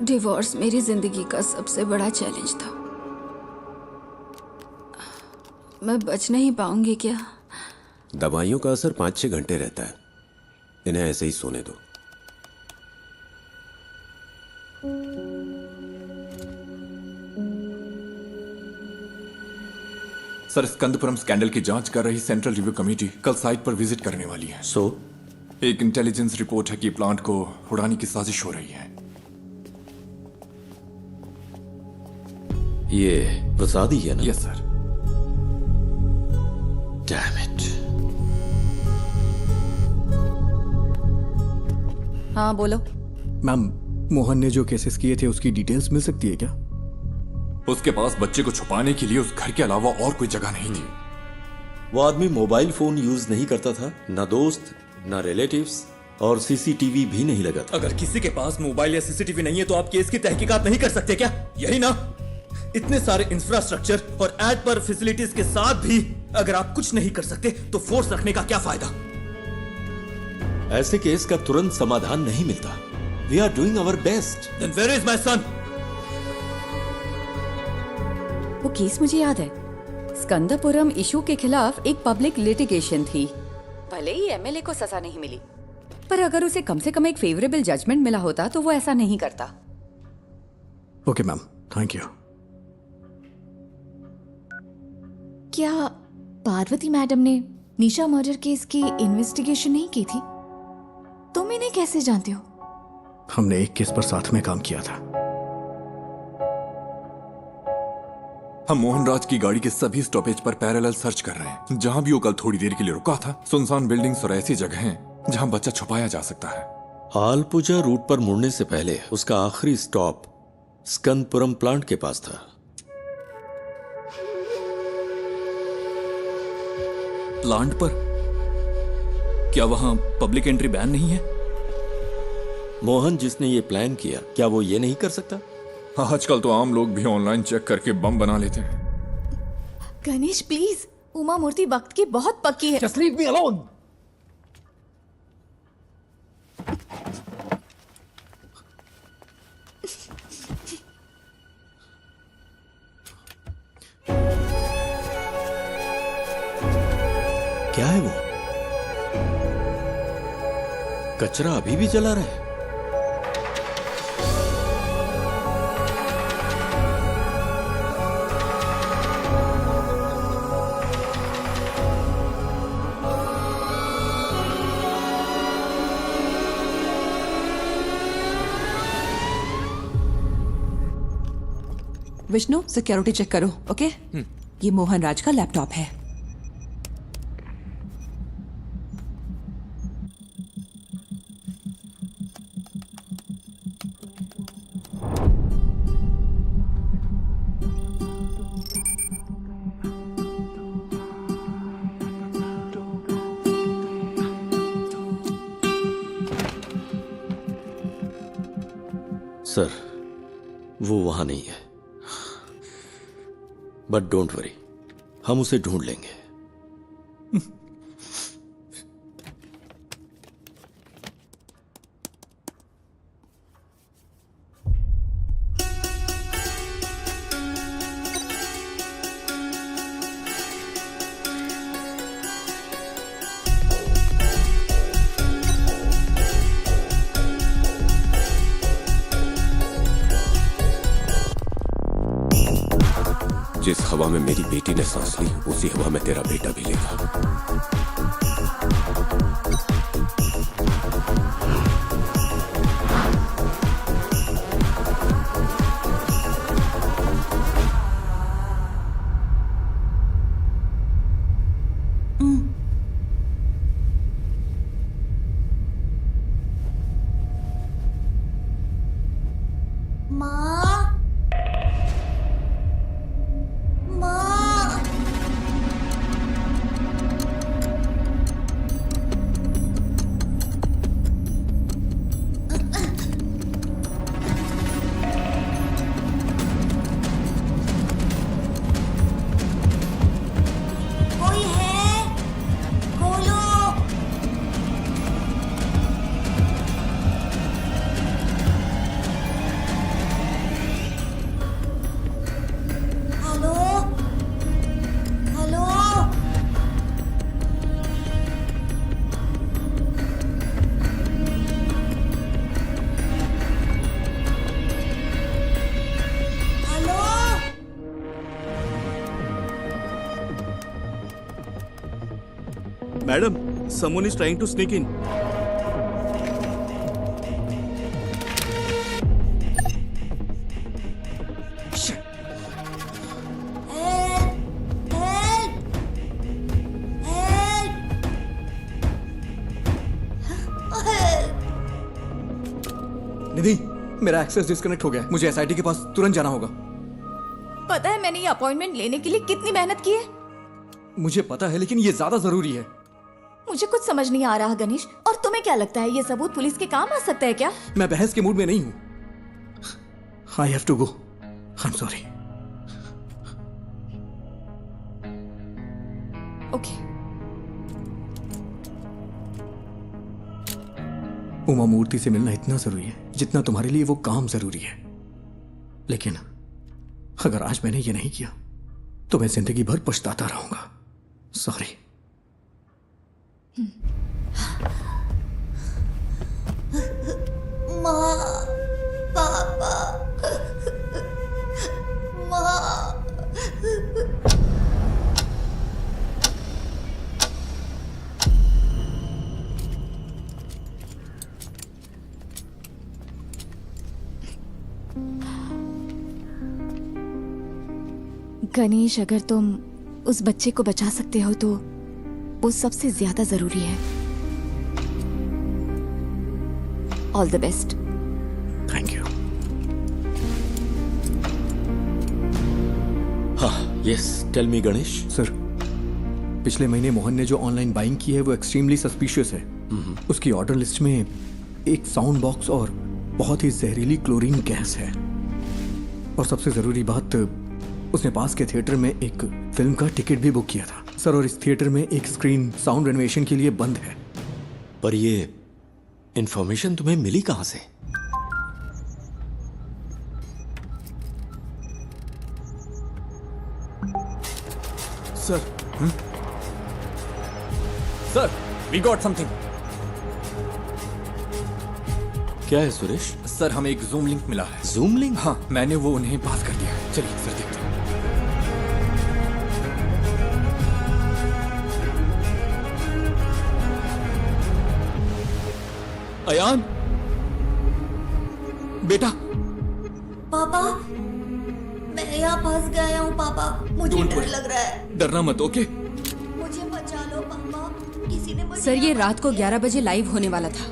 डिवोर्स मेरी जिंदगी का सबसे बड़ा चैलेंज था। मैं बच नहीं पाऊंगी क्या? दवाइयों का असर 5-6 घंटे रहता है। इन्हें ऐसे ही सोने दो। सर, स्कंदपुरम स्कैंडल की जांच कर रही सेंट्रल रिव्यू कमेटी कल साइट पर विजिट करने वाली है। सो एक इंटेलिजेंस रिपोर्ट है कि प्लांट को उड़ाने की साजिश हो रही है। ये प्रसाद ही है ना? Yes sir. Damn it. हाँ बोलो। मैम, मोहन ने जो केसेस किए थे उसकी डिटेल्स मिल सकती है क्या? उसके पास बच्चे को छुपाने के लिए उस घर के अलावा और कोई जगह नहीं थी। वो आदमी मोबाइल फोन यूज नहीं करता था, ना दोस्त ना रिलेटिव्स, और सीसीटीवी भी नहीं लगा था। अगर किसी के पास मोबाइल या सीसीटीवी नहीं है तो आप केस की तहकीकात नहीं कर सकते क्या? यही ना? इतने सारे इंफ्रास्ट्रक्चर और एड पर फैसिलिटीज के साथ भी अगर आप कुछ नहीं कर सकते तो फोर्स रखने का क्या फायदा? ऐसे केस का तुरंत समाधान नहीं मिलता। We are doing our best. Then where is my son? वो केस मुझे याद है। स्कंदपुरम इशू के खिलाफ एक पब्लिक लिटिगेशन थी। भले ही एमएलए को सजा नहीं मिली, पर अगर उसे कम से कम एक फेवरेबल जजमेंट मिला होता तो वो ऐसा नहीं करता। Okay ma'am, thank you. क्या पार्वती मैडम ने निशा मर्डर केस की इन्वेस्टिगेशन नहीं की थी? तुम इन्हें कैसे जानते हो? हमने एक केस पर साथ में काम किया था। हम मोहनराज की गाड़ी के सभी स्टॉपेज पर पैरेलल सर्च कर रहे हैं। जहां भी वो कल थोड़ी देर के लिए रुका था, सुनसान बिल्डिंग्स और ऐसी जगहें जहां बच्चा छुपाया जा सकता है। आलपुजा रूट पर मुड़ने से पहले उसका आखिरी स्टॉप स्कंदपुरम प्लांट के पास था। प्लांट पर? क्या वहां पब्लिक एंट्री बैन नहीं है? मोहन जिसने ये प्लान किया, क्या वो ये नहीं कर सकता? आजकल तो आम लोग भी ऑनलाइन चेक करके बम बना लेते हैं। गणेश प्लीज, उमा मूर्ति वक्त की बहुत पक्की है। Just leave me alone. क्या है वो? कचरा अभी भी जला रहा है। विष्णु, सिक्योरिटी चेक करो। ओके? ये मोहन राज का लैपटॉप है। सर, वो वहां नहीं है, बट डोंट वरी, हम उसे ढूंढ लेंगे। जिस हवा में मेरी बेटी ने सांस ली, उसी हवा में तेरा बेटा भी लेगा। Madam, someone is trying to sneak in. निधि, मेरा एक्सेस डिस्कनेक्ट हो गया है। मुझे एसआईटी के पास तुरंत जाना होगा। पता है मैंने ये अपॉइंटमेंट लेने के लिए कितनी मेहनत की है? मुझे पता है, लेकिन ये ज्यादा जरूरी है। मुझे कुछ समझ नहीं आ रहा गणेश। और तुम्हें क्या लगता है ये सबूत पुलिस के काम आ सकता है क्या? मैं बहस के मूड में नहीं हूं। I have to go. I am sorry. Okay. Uma Murthy से मिलना इतना जरूरी है जितना तुम्हारे लिए वो काम जरूरी है। लेकिन अगर आज मैंने ये नहीं किया तो मैं जिंदगी भर पछताता रहूंगा। सॉरी। माँ, पापा, माँ। गणेश, अगर तुम उस बच्चे को बचा सकते हो तो वो सबसे ज्यादा जरूरी है। All the best. Thank you. हाँ, yes, tell me Ganesh. Sir, पिछले महीने मोहन ने जो ऑनलाइन बाइंग की है वो एक्सट्रीमली सस्पिशियस है। उसकी ऑर्डर लिस्ट में एक साउंड बॉक्स और बहुत ही जहरीली क्लोरीन गैस है। और सबसे जरूरी बात, उसने पास के थिएटर में एक फिल्म का टिकट भी बुक किया था सर। और इस थिएटर में एक स्क्रीन साउंड रेनोवेशन के लिए बंद है। पर ये इंफॉर्मेशन तुम्हें मिली कहां से? Sir, sir, we got something. क्या है सुरेश? सर, हमें एक जूम लिंक मिला है। Zoom link? हाँ, मैंने वो उन्हें पास कर दिया है। चलिए सर, देखते हैं। अयान, बेटा। पापा, मैं यहाँ फंस गया हूँ पापा। मुझे डर लग रहा है। डरना मत, ओके? मुझे बचा लो पापा। किसी ने मुझे। सर, ये रात को 11 बजे लाइव होने वाला था।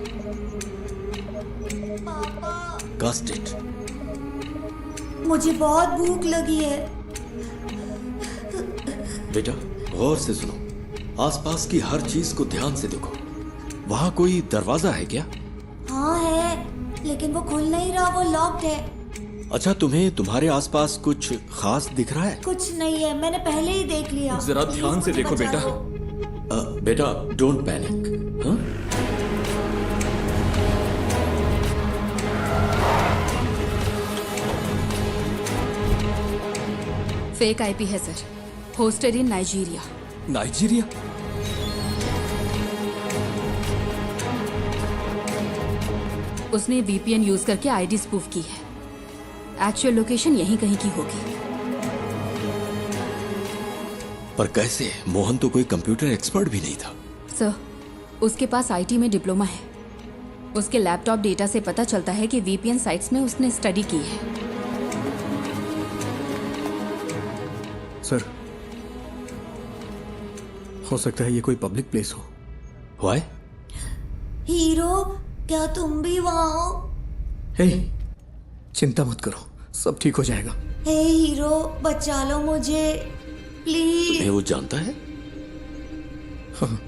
Cast it. मुझे बहुत भूख लगी है। बेटा, गौर से सुनो। आसपास की हर चीज को ध्यान से देखो। वहां कोई दरवाजा है क्या? हाँ है, लेकिन वो खुल नहीं रहा, वो लॉक्ड है। अच्छा, तुम्हें तुम्हारे आसपास कुछ खास दिख रहा है? कुछ नहीं है, मैंने पहले ही देख लिया। जरा ध्यान से देखो बेटा। बेटा, डोंट पैनिक। हाँ? फेक आईपी है सर। होस्टेड इन नाइजीरिया। नाइजीरिया? उसने वीपीएन यूज करके आईडी स्पूफ की है। एक्चुअल लोकेशन यहीं कहीं की होगी। पर कैसे? मोहन तो कोई कंप्यूटर एक्सपर्ट भी नहीं था। सर, उसके पास आईटी में डिप्लोमा है। उसके लैपटॉप डेटा से पता चलता है कि वीपीएन साइट्स में उसने स्टडी की है। सर, हो सकता है ये कोई पब्लिक प्लेस हो। व्हाई? हीरो, क्या तुम भी वहाँ हो? हे, चिंता मत करो, सब ठीक हो जाएगा। हे हीरो, बचा लो मुझे प्लीज। तुम्हें वो जानता है? हाँ।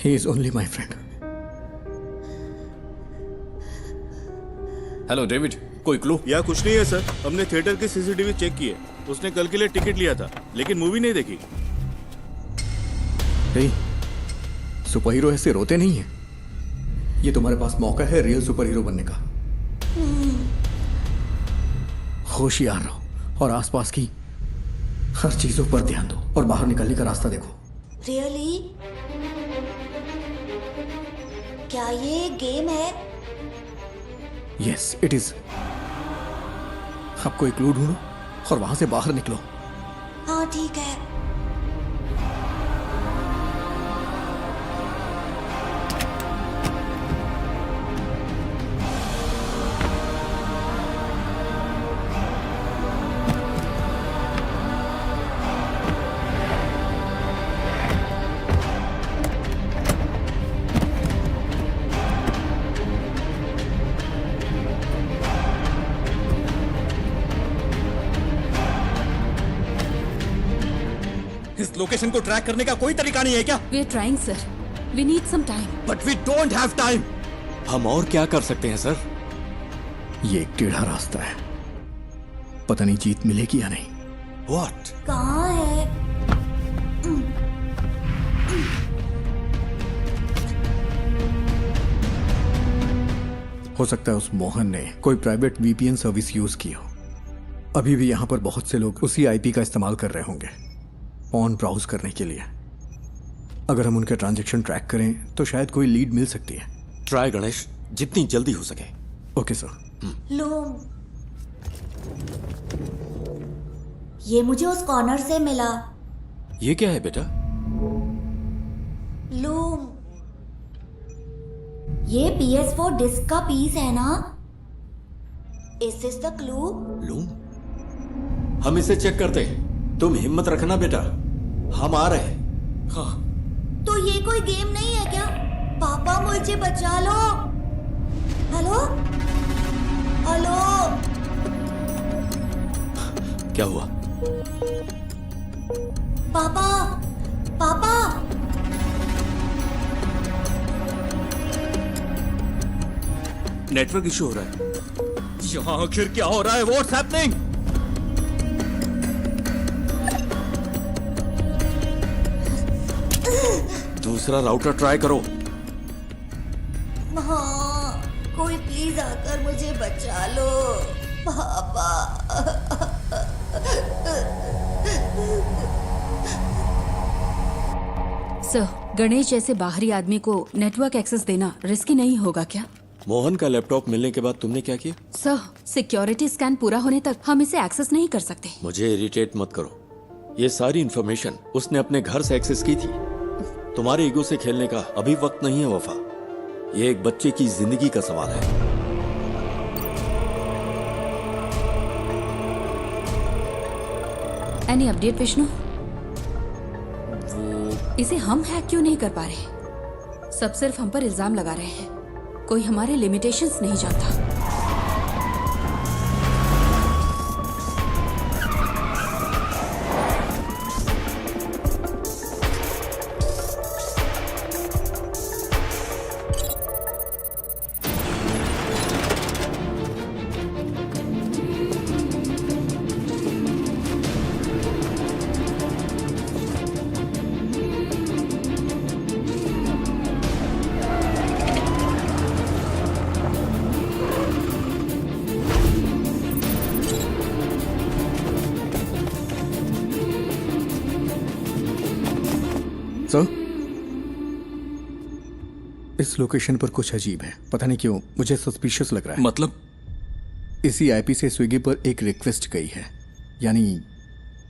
He is only my friend. Hello David, कोई क्लू? या कुछ नहीं है सर। हमने थिएटर की सीसीटीवी चेक की है। उसने कल के लिए टिकट लिया था, लेकिन मूवी नहीं देखी। हे, सुपर हीरो ऐसे रोते नहीं है। ये तुम्हारे पास मौका है रियल सुपर हीरो बनने का। होशियार रहो और आसपास की हर चीजों पर ध्यान दो और बाहर निकलने का रास्ता देखो। रियली? क्या ये गेम है? Yes, it is. अब कोई क्लू ढूंढो और वहां से बाहर निकलो। हाँ ठीक है। लोकेशन को ट्रैक करने का कोई तरीका नहीं है क्या? We are trying sir, we need some time. But we don't have time. हम और क्या कर सकते हैं सर? ये एक टेढ़ा रास्ता है, पता नहीं जीत मिलेगी या नहीं। What? कहाँ है? हो सकता है उस मोहन ने कोई प्राइवेट वीपीएन सर्विस यूज की हो। अभी भी यहाँ पर बहुत से लोग उसी आईपी का इस्तेमाल कर रहे होंगे ऑन ब्राउज करने के लिए। अगर हम उनके ट्रांजैक्शन ट्रैक करें तो शायद कोई लीड मिल सकती है। ट्राई गणेश, जितनी जल्दी हो सके। Okay sir. लूम, ये मुझे उस कॉर्नर से मिला। ये क्या है बेटा? लूम, ये PS4 डिस्क का पीस है ना? Is this the clue? Loom, हम इसे चेक करते हैं। तुम हिम्मत रखना बेटा, हम आ रहे हैं। हाँ। तो ये कोई गेम नहीं है क्या? पापा मुझे बचा लो। हेलो हेलो, क्या हुआ? पापा पापा, नेटवर्क इशू हो रहा है। यहाँ आखिर क्या हो रहा है? What's happening? दूसरा राउटर ट्राई करो। हाँ, कोई प्लीज आकर मुझे बचा लो पापा। सर, गणेश जैसे बाहरी आदमी को नेटवर्क एक्सेस देना रिस्की नहीं होगा क्या? मोहन का लैपटॉप मिलने के बाद तुमने क्या किया? सर, सिक्योरिटी स्कैन पूरा होने तक हम इसे एक्सेस नहीं कर सकते। मुझे इरिटेट मत करो। ये सारी इंफॉर्मेशन उसने अपने घर से एक्सेस की थी। तुम्हारे ईगो से खेलने का अभी वक्त नहीं है वफा। ये एक बच्चे की जिंदगी का सवाल है। Any update Vishnu? इसे हम हैक क्यों नहीं कर पा रहे? सब सिर्फ हम पर इल्जाम लगा रहे हैं। कोई हमारे लिमिटेशंस नहीं जानता। सर, इस लोकेशन पर कुछ अजीब है। पता नहीं क्यों मुझे सस्पिशियस लग रहा है। मतलब? इसी आईपी से स्विगी पर एक रिक्वेस्ट गई है, यानी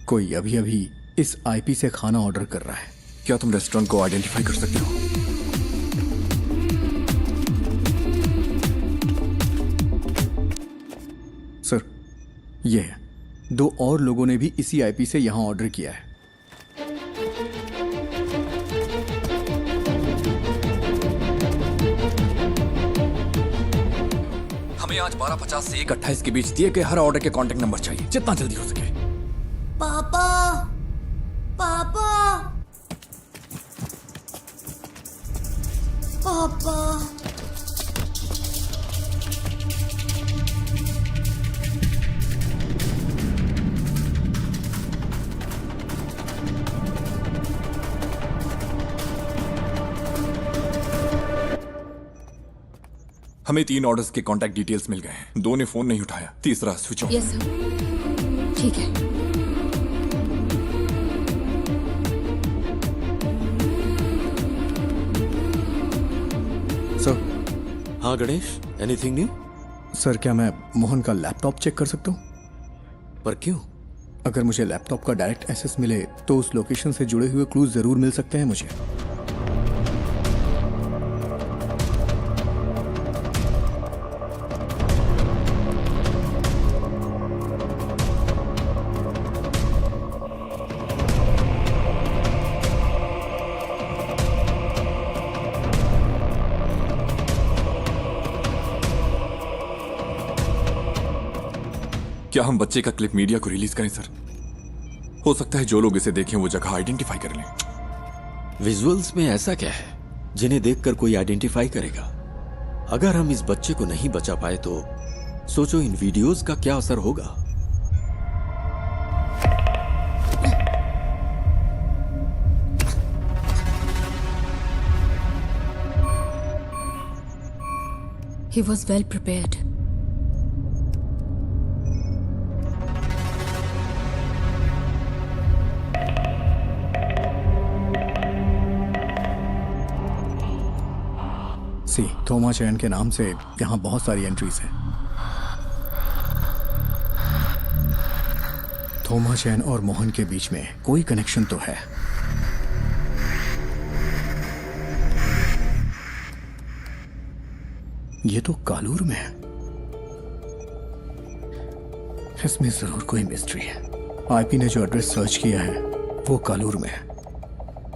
कोई अभी अभी इस आईपी से खाना ऑर्डर कर रहा है। क्या तुम रेस्टोरेंट को आइडेंटिफाई कर सकते हो? सर, ये है। 2 और लोगों ने भी इसी आईपी से यहां ऑर्डर किया है। हमें आज 12:50 से 1:28 के बीच दिए गए हर ऑर्डर के कांटेक्ट नंबर चाहिए, जितना जल्दी हो सके। पापा पापा पापा, हमें 3 ऑर्डर्स के कांटेक्ट डिटेल्स मिल गए हैं। 2 ने फोन नहीं उठाया, तीसरा स्विच ऑफ। यस सर, ठीक है। सर। हाँ गणेश, एनीथिंग न्यू? सर, क्या मैं मोहन का लैपटॉप चेक कर सकता हूँ? पर क्यों? अगर मुझे लैपटॉप का डायरेक्ट एक्सेस मिले तो उस लोकेशन से जुड़े हुए क्लूज जरूर मिल सकते हैं मुझे। क्या हम बच्चे का क्लिप मीडिया को रिलीज करें सर? हो सकता है जो लोग इसे देखें वो जगह आइडेंटिफाई कर लें। विजुअल्स में ऐसा क्या है जिन्हें देखकर कोई आइडेंटिफाई करेगा? अगर हम इस बच्चे को नहीं बचा पाए तो सोचो इन वीडियोस का क्या असर होगा। He was well prepared. सी थोमा चैन के नाम से यहाँ बहुत सारी एंट्रीज हैं। थोमा चैन और मोहन के बीच में कोई कनेक्शन तो है। ये तो कालूर में है। इसमें जरूर कोई मिस्ट्री है। आईपी ने जो एड्रेस सर्च किया है वो कालूर में है।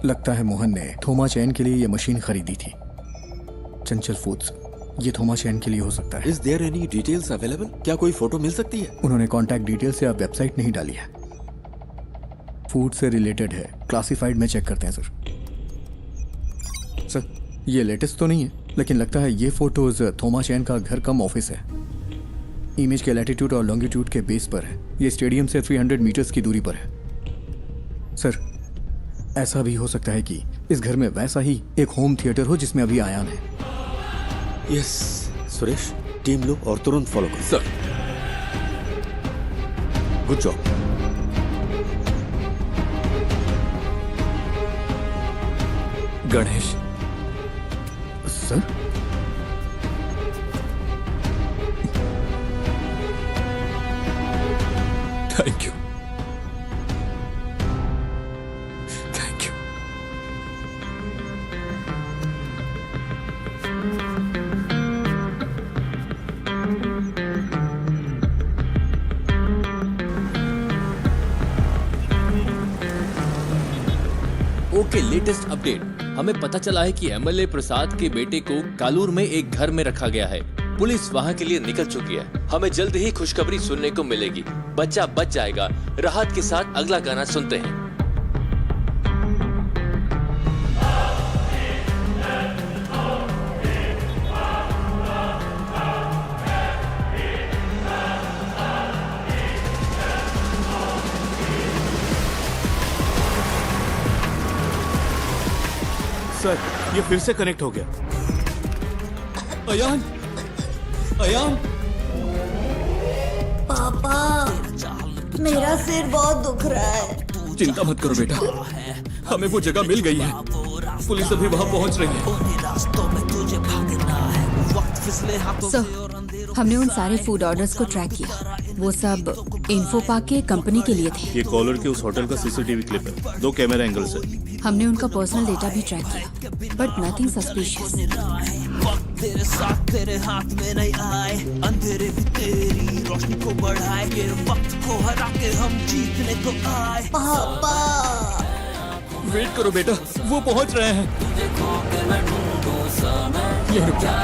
लगता है मोहन ने थोमा चैन के लिए ये मशीन खरीदी थी। चंचल फूड्स, ये थोमा चैन के लिए हो सकता है। Is there any details available? क्या कोई फोटो मिल सकती है? उन्होंने कॉन्टैक्ट डिटेल से अब वेबसाइट नहीं डाली है। फूड से रिलेटेड है, क्लासिफाइड में चेक करते हैं सर। सर ये लेटेस्ट तो नहीं है, लेकिन लगता है ये फोटोज थोमा चैन का घर कम ऑफिस है। इमेज के लैटिट्यूड और लॉन्गिट्यूड के बेस पर है। ये स्टेडियम से 300 मीटर्स की दूरी पर है। सर ऐसा भी हो सकता है कि इस घर में वैसा ही एक होम थिएटर हो जिसमें अभी आयान है। यस सुरेश, टीम लो और तुरंत फॉलो करो। Sir good job. Ganesh sir thank you, thank you. Okay, latest update. हमें पता चला है कि एमएलए प्रसाद के बेटे को कालूर में एक घर में रखा गया है। पुलिस वहां के लिए निकल चुकी है। हमें जल्द ही खुशखबरी सुनने को मिलेगी। बच्चा बच जाएगा। राहत के साथ अगला गाना सुनते हैं। सर ये फिर से कनेक्ट हो गया। अयान, अयान, पापा मेरा सिर बहुत दुख रहा है। चिंता मत करो बेटा, हमें वो जगह मिल गई है। पुलिस अभी वहां पहुंच रही है। सर, हमने उन सारे फूड ऑर्डर्स को ट्रैक किया। वो सब इन्फो पार्क के कंपनी के लिए थे। ये कॉलर के उस होटल का सीसीटीवी क्लिप है। 2 कैमरा एंगल से। हमने उनका पर्सनल डेटा भी ट्रैक किया, बट नथिंग सस्पिशियस। तेरे साथ तेरे हाथ में नहीं आए, अंधेरे भी तेरी रोशनी को बढ़ाए, ये वक्त को हरा के हम जीतने को आए। पापा वेट करो बेटा, वो पहुंच रहे हैं। ये रुक जा।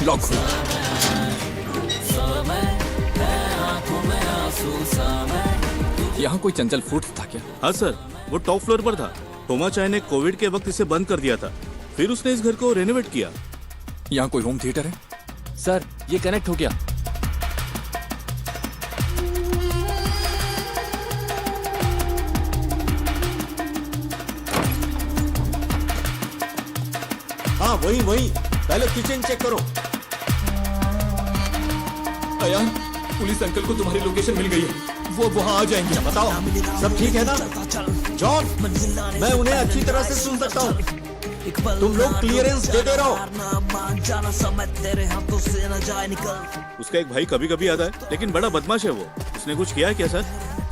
लॉक खोलो। यहाँ कोई चंचल फूड्स था क्या? हाँ सर, वो टॉप फ्लोर पर था। थोमा चाय ने कोविड के वक्त इसे बंद कर दिया था, फिर उसने इस घर को रेनोवेट किया। यहाँ कोई होम थिएटर है? सर ये कनेक्ट हो गया। हाँ वही वही, पहले किचन चेक करो। अयान, पुलिस अंकल को तुम्हारी लोकेशन मिल गई है। वो वहाँ आ जाएंगे। बताओ सब ठीक है ना? जॉन, मैं उन्हें अच्छी तरह से सुन सकता हूँ। तुम लोग क्लियरेंस देते रहो। उसका एक भाई कभी कभी आता है, लेकिन बड़ा बदमाश है वो। उसने कुछ किया है क्या सर?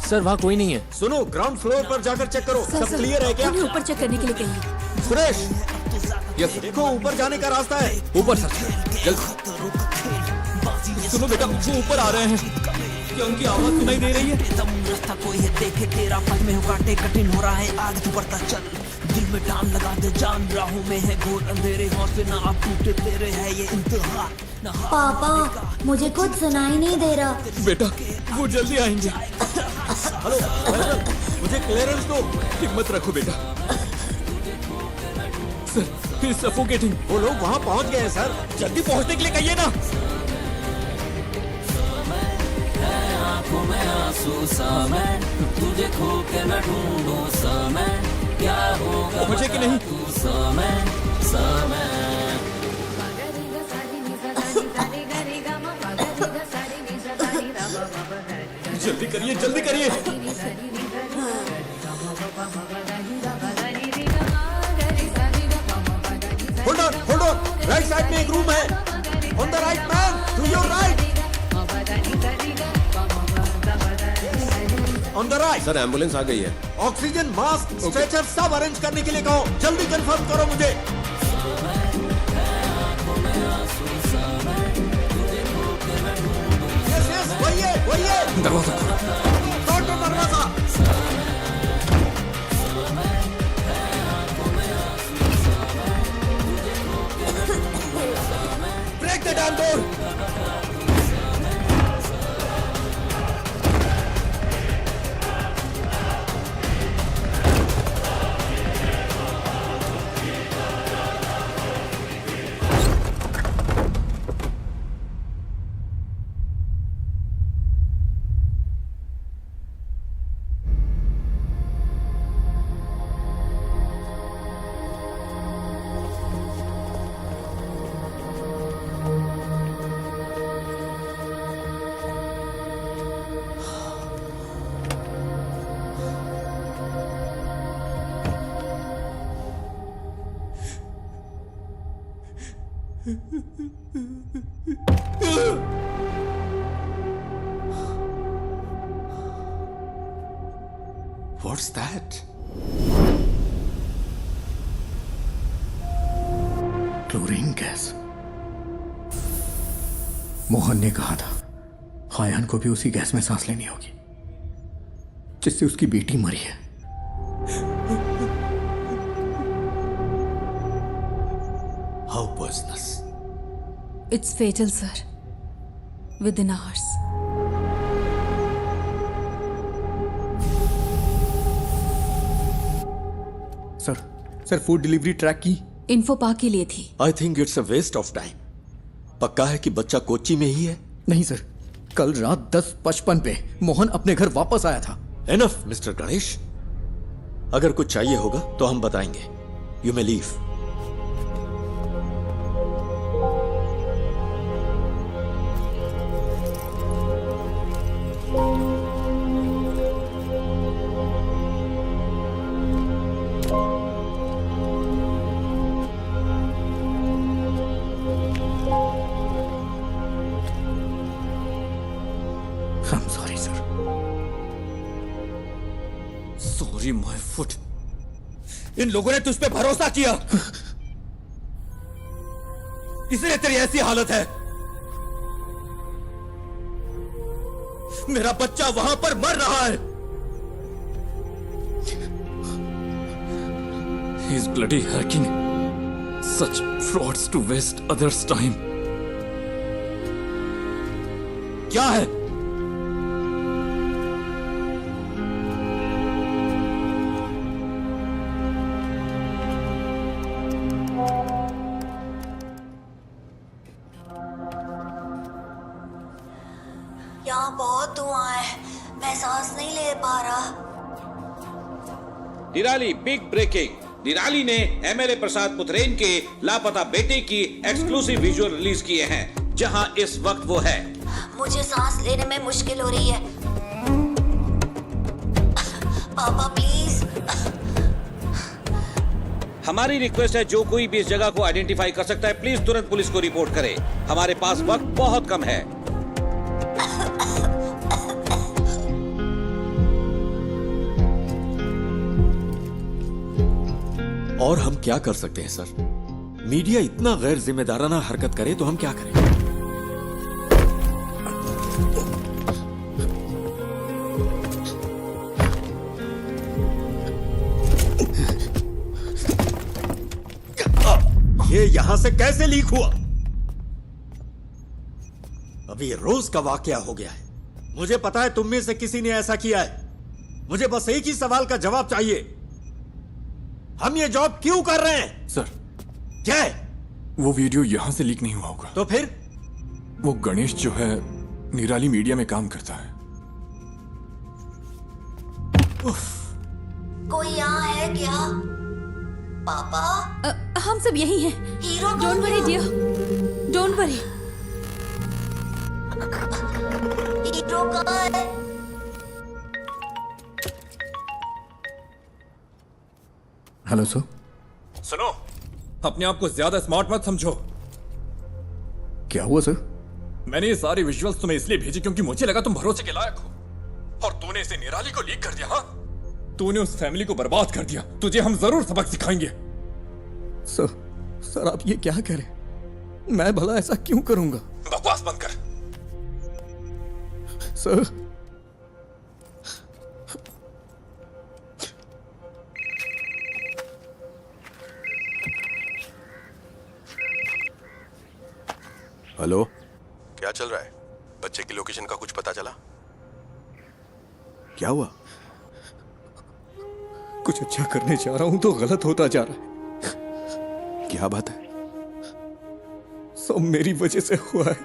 सर वहाँ कोई नहीं है। सुनो, ग्राउंड फ्लोर पर जाकर चेक करो। सब क्लियर है क्या? हमें ऊपर चेक करने के लिए कहिए। सुरेश, यस देखो ऊपर जाने का रास्ता है। ऊपर सर, जल्द। सुनो बेटा, वो ऊपर आ रहे हैं। क्या उनकी आवाज सुनाई दे रही है? रास्ता कोई है देखे तेरा, पथ में हो काटे कठिन हो रहा है, आगे तू बढ़ता चल। दिल में टान लगा दे जान, राहों में है घोर अंधेरे, हौसले ना आप टूटे तेरे है ये इंतहा। पापा मुझे कुछ सुनाई नहीं दे रहा। बेटा वो जल्दी आएंगे। हेलो फैसल, मुझे क्लियरेंस दो। हिम्मत रखो बेटा। Sir, he is suffocating. वो लोग वहां पहुंच गए हैं सर। जल्दी पहुंचने के लिए कहिए ना। आंखों में आंसू सा मैं, तुझे खो के मैं ढूंढूं सा मैं, क्या होगा पहुंचे कि नहीं? तू सा मैं। जल्दी करिए, जल्दी करिए। होल्ड ऑन, राइट साइड में एक रूम है। On the right man, to your right. On the right. Sir ambulance आ गई है। ऑक्सीजन मास्क स्ट्रेचर सब अरेंज करने के लिए कहो। जल्दी कंफर्म करो मुझे। यस वही है। दरवाजा खोलो। दरवाजा। Break the damn door. What's that? Chlorine gas. Mohan ने कहा था हायान को भी उसी गैस में सांस लेनी होगी जिससे उसकी बेटी मरी है। How poisonous? It's fatal, sir. Within hours. Sir food delivery track की। इन्फो पा के लिए थी। I think it's a waste of time. पक्का है कि बच्चा कोच्चि में ही है? नहीं सर, कल रात 10:55 पे मोहन अपने घर वापस आया था। Enough, mister Ganesh. अगर कुछ चाहिए होगा तो हम बताएंगे। You may leave. I'm sorry, sir. Sorry, my foot. इन लोगों ने तुझ पे भरोसा किया, इसलिए तेरी ऐसी हालत है। मेरा बच्चा वहां पर मर रहा है। He's bloody hacking such frauds to waste others' time. क्या है? यहाँ बहुत धुआं है, मैं सांस नहीं ले पा रहा। निराली बिग ब्रेकिंग। निराली ने एमएलए प्रसाद पुथरेन के लापता बेटे की एक्सक्लूसिव विजुअल रिलीज किए हैं, जहां इस वक्त वो है। मुझे सांस लेने में मुश्किल हो रही है। पापा प्लीज। हमारी रिक्वेस्ट है, जो कोई भी इस जगह को आइडेंटिफाई कर सकता है, प्लीज तुरंत पुलिस को रिपोर्ट करे। हमारे पास वक्त बहुत कम है। और हम क्या कर सकते हैं सर? मीडिया इतना गैर जिम्मेदाराना हरकत करे तो हम क्या करें? ये यहां से कैसे लीक हुआ? अभी रोज का वाकया हो गया है। मुझे पता है तुम में से किसी ने ऐसा किया है। मुझे बस एक ही सवाल का जवाब चाहिए। हम ये जॉब क्यों कर रहे हैं? सर, क्या है? वो वीडियो यहां से लीक नहीं हुआ होगा। तो फिर? वो गणेश जो है निराली मीडिया में काम करता है। कोई यहाँ है क्या? पापा? हम सब यही हैं। Hero don't worry dear, don't worry. Hero कहाँ है? Hello sir. सुनो, अपने आप को ज्यादा स्मार्ट मत समझो। क्या हुआ सर? मैंने ये सारी विजुअल्स तुम्हें इसलिए भेजी क्योंकि मुझे लगा तुम भरोसे के लायक हो, और तूने इसे निराली को लीक कर दिया। हाँ, तूने उस फैमिली को बर्बाद कर दिया। तुझे हम जरूर सबक सिखाएंगे। सर आप ये क्या कह रहे हैं? मैं भला ऐसा क्यों करूंगा? बकवास बंद कर। सर, हेलो, क्या चल रहा है? बच्चे की लोकेशन का कुछ पता चला? क्या हुआ? कुछ अच्छा करने जा रहा हूं तो गलत होता जा रहा है। क्या बात है? सब मेरी वजह से हुआ है।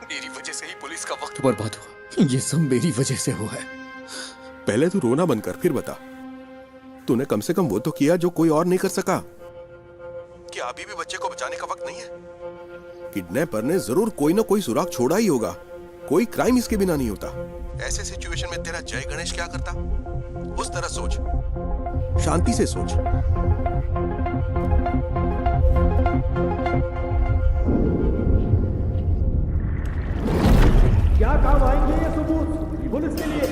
मेरी वजह से ही पुलिस का वक्त बर्बाद हुआ। ये सब मेरी वजह से हुआ है। पहले तू रोना बंद कर, फिर बता। तूने कम से कम वो तो किया जो कोई और नहीं कर सका। क्या अभी भी बच्चे को बचाने का वक्त नहीं है? किडनैपर ने जरूर कोई ना कोई सुराग छोड़ा ही होगा। कोई क्राइम इसके बिना नहीं होता। ऐसे सिचुएशन में तेरा जय गणेश क्या करता? उस तरह सोच, शांति से सोच। क्या काम आएंगे ये सबूत पुलिस के लिए?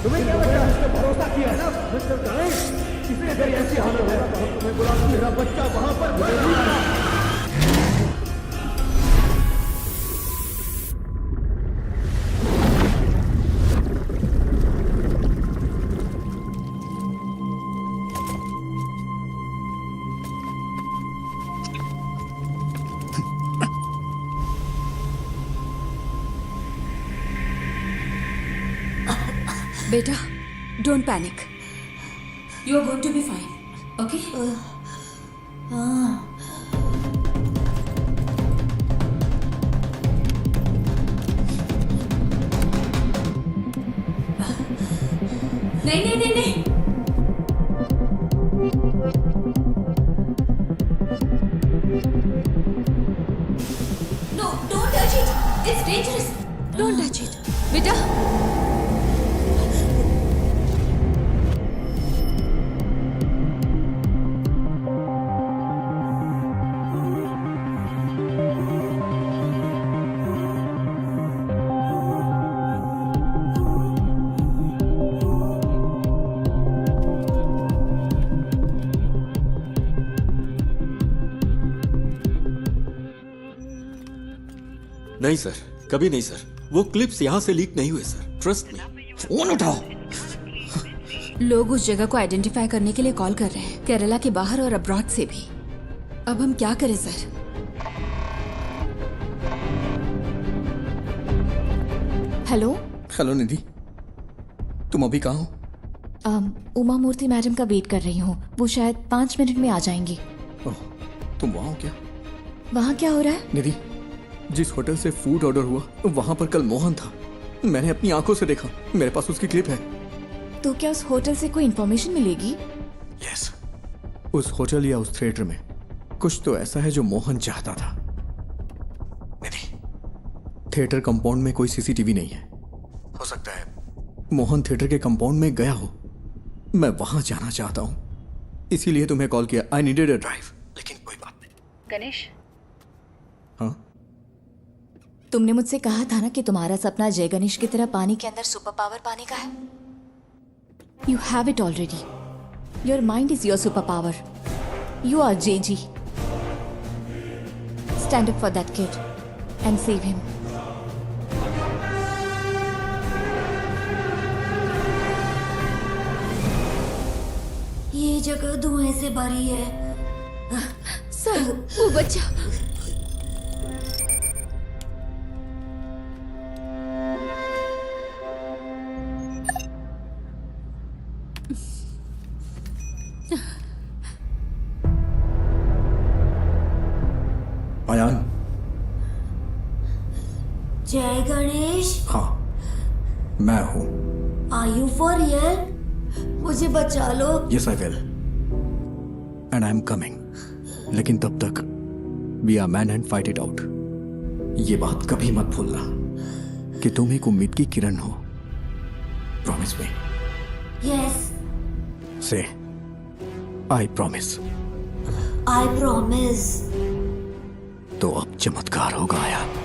तुम्हें क्या लगता है? इसने भरोसा किया है ना मिस्टर गणेश? इसलिए अगर ऐसी हालत है तो हम तुम्हें बुला, मेरा बच्चा वहां पर मर रहा था। बेटा, don't panic. You are going to be fine, okay? नहीं नहीं नहीं नहीं। No, don't touch it. It's dangerous. Don't touch it. बेटा, नहीं सर, कभी नहीं सर। वो क्लिप्स यहां से लीक नहीं हुए सर, ट्रस्ट मी। फोन उठाओ। लोग उस जगह को आइडेंटिफाई करने के लिए कॉल कर रहे हैं, केरला के बाहर और अब्रॉड से भी। अब हम क्या करें सर? हेलो हेलो निधि, तुम अभी कहाँ हो? उमा मूर्ति मैडम का वेट कर रही हूँ। वो शायद 5 मिनट में आ जाएंगी। ओह, तुम वहाँ हो क्या? वहाँ क्या हो रहा है? निधि, जिस होटल से फूड ऑर्डर हुआ वहां पर कल मोहन था। मैंने अपनी आंखों से देखा। मेरे पास उसकी क्लिप है। तो क्या उस होटल से कोई इन्फॉर्मेशन मिलेगी? यस, उस होटल या उस थिएटर में कुछ तो ऐसा है जो मोहन चाहता था। निधि, थिएटर कंपाउंड में कोई सीसीटीवी नहीं है। हो सकता है मोहन थिएटर के कंपाउंड में गया हो। मैं वहां जाना चाहता हूं, इसीलिए तुम्हें कॉल किया। I needed a drive. लेकिन कोई बात नहीं। गणेश, हाँ? तुमने मुझसे कहा था ना कि तुम्हारा सपना जय गणेश की तरह पानी के अंदर सुपर पावर पाने का है। You have it already. Your mind is your super power. You are JG. Stand up for that kid and save him. ये जगह धुएं से भरी है। सर, वो बच्चा। आयान। जय गणेश। हाँ, मैं हूँ। Are you for real? मुझे बचा लो। Yes I will, and I am coming. लेकिन तब तक be a man and fight it out. ये बात कभी मत भूलना कि तुम एक उम्मीद की किरण हो। Promise me. यस। से आई प्रॉमिस। I promise. तो अब चमत्कार होगा आयान।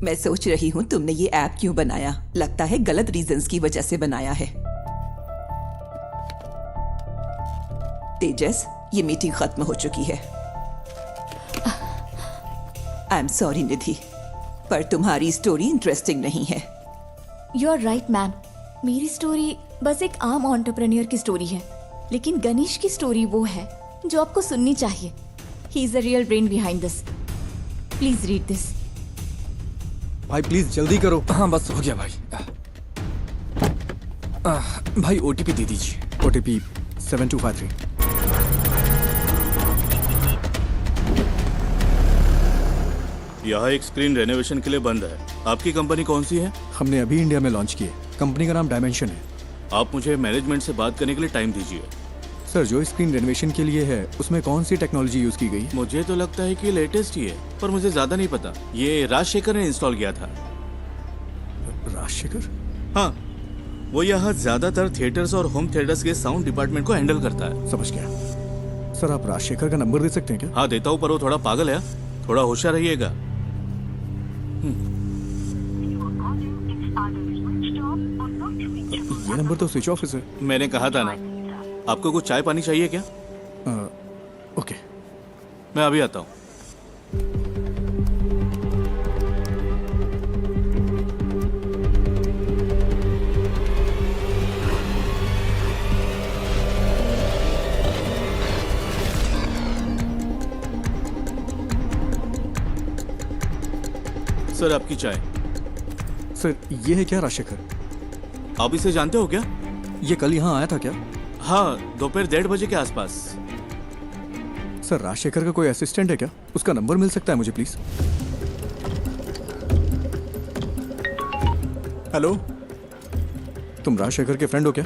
मैं सोच रही हूँ तुमने ये ऐप क्यों बनाया। लगता है गलत रीजंस की वजह से बनाया है। तेजस, ये मीटिंग खत्म हो चुकी है। आई एम सॉरी निधि, पर तुम्हारी स्टोरी इंटरेस्टिंग नहीं है। You are right ma'am. मेरी स्टोरी बस एक आम एंटरप्रेन्योर की स्टोरी है, लेकिन गणेश की स्टोरी वो है जो आपको सुननी चाहिए। He is the real brain behind this. Please read this. भाई प्लीज जल्दी करो। हाँ बस हो गया भाई। भाई ओटीपी दे दीजिए। ओटीपी 7253। यहाँ एक स्क्रीन रेनोवेशन के लिए बंद है। आपकी कंपनी कौन सी है? हमने अभी इंडिया में लॉन्च की है। कंपनी का नाम डायमेंशन है। आप मुझे मैनेजमेंट से बात करने के लिए टाइम दीजिए। सर, जो स्क्रीन रेनोवेशन के लिए है उसमें कौन सी टेक्नोलॉजी यूज की गई? मुझे तो लगता है कि लेटेस्ट ही है, पर मुझे ज्यादा नहीं पता। ये राजशेखर ने इंस्टॉल किया था। राजशेखर? हाँ, वो यहाँ ज्यादातर थिएटर्स और होम थिएटर्स के साउंड डिपार्टमेंट को हैंडल करता है। समझ गया। सर, आप राजशेखर का नंबर दे सकते हैं क्या? हाँ देता हूँ, पर वो थोड़ा पागल है। थोड़ा होशियार रहिएगा। ये नंबर तो स्विच ऑफ है। मैंने कहा था ना। आपको कुछ चाय पानी चाहिए क्या? ओके, मैं अभी आता हूँ। सर, आपकी चाय। सर, ये है क्या राजशेखर? आप इसे जानते हो क्या? ये कल यहाँ आया था क्या? हाँ, दोपहर 1:30 बजे के आसपास। सर, राजशेखर का कोई असिस्टेंट है क्या? उसका नंबर मिल सकता है मुझे प्लीज? हेलो, तुम राजशेखर के फ्रेंड हो क्या?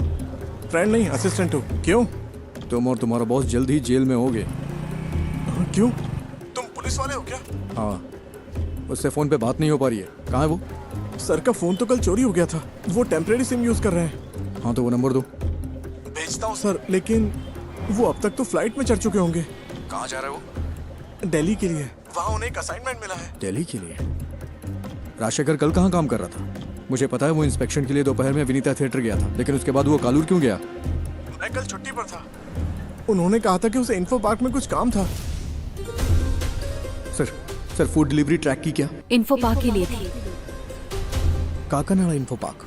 फ्रेंड नहीं, असिस्टेंट हो। क्यों? तुम और तुम्हारा बॉस जल्द ही जेल में होगे। क्यों? तुम पुलिस वाले हो क्या? हाँ, उससे फोन पे बात नहीं हो पा रही है। कहाँ है वो? सर का फोन तो कल चोरी हो गया था। वो टेम्परेरी सिम यूज कर रहे हैं। हाँ, तो वो नंबर दो। भेजता हूँ सर, लेकिन वो अब तक तो फ्लाइट में चढ़ चुके होंगे। कहाँ जा रहा है वो? दिल्ली के लिए। वहाँ उन्हें एक असाइनमेंट मिला है। दिल्ली के लिए? राजशेखर कल कहाँ काम कर रहा था? मुझे पता है वो इंस्पेक्शन के लिए दोपहर में विनीता थिएटर गया था, लेकिन उसके बाद वो कालूर क्यों गया? मैं कल छुट्टी पर था। उन्होंने कहा था कि उसे इन्फो पार्क में कुछ काम था। सर, फूड डिलीवरी ट्रैक की क्या? इन्फो पार्क के लिए थी। Kakkanad info park.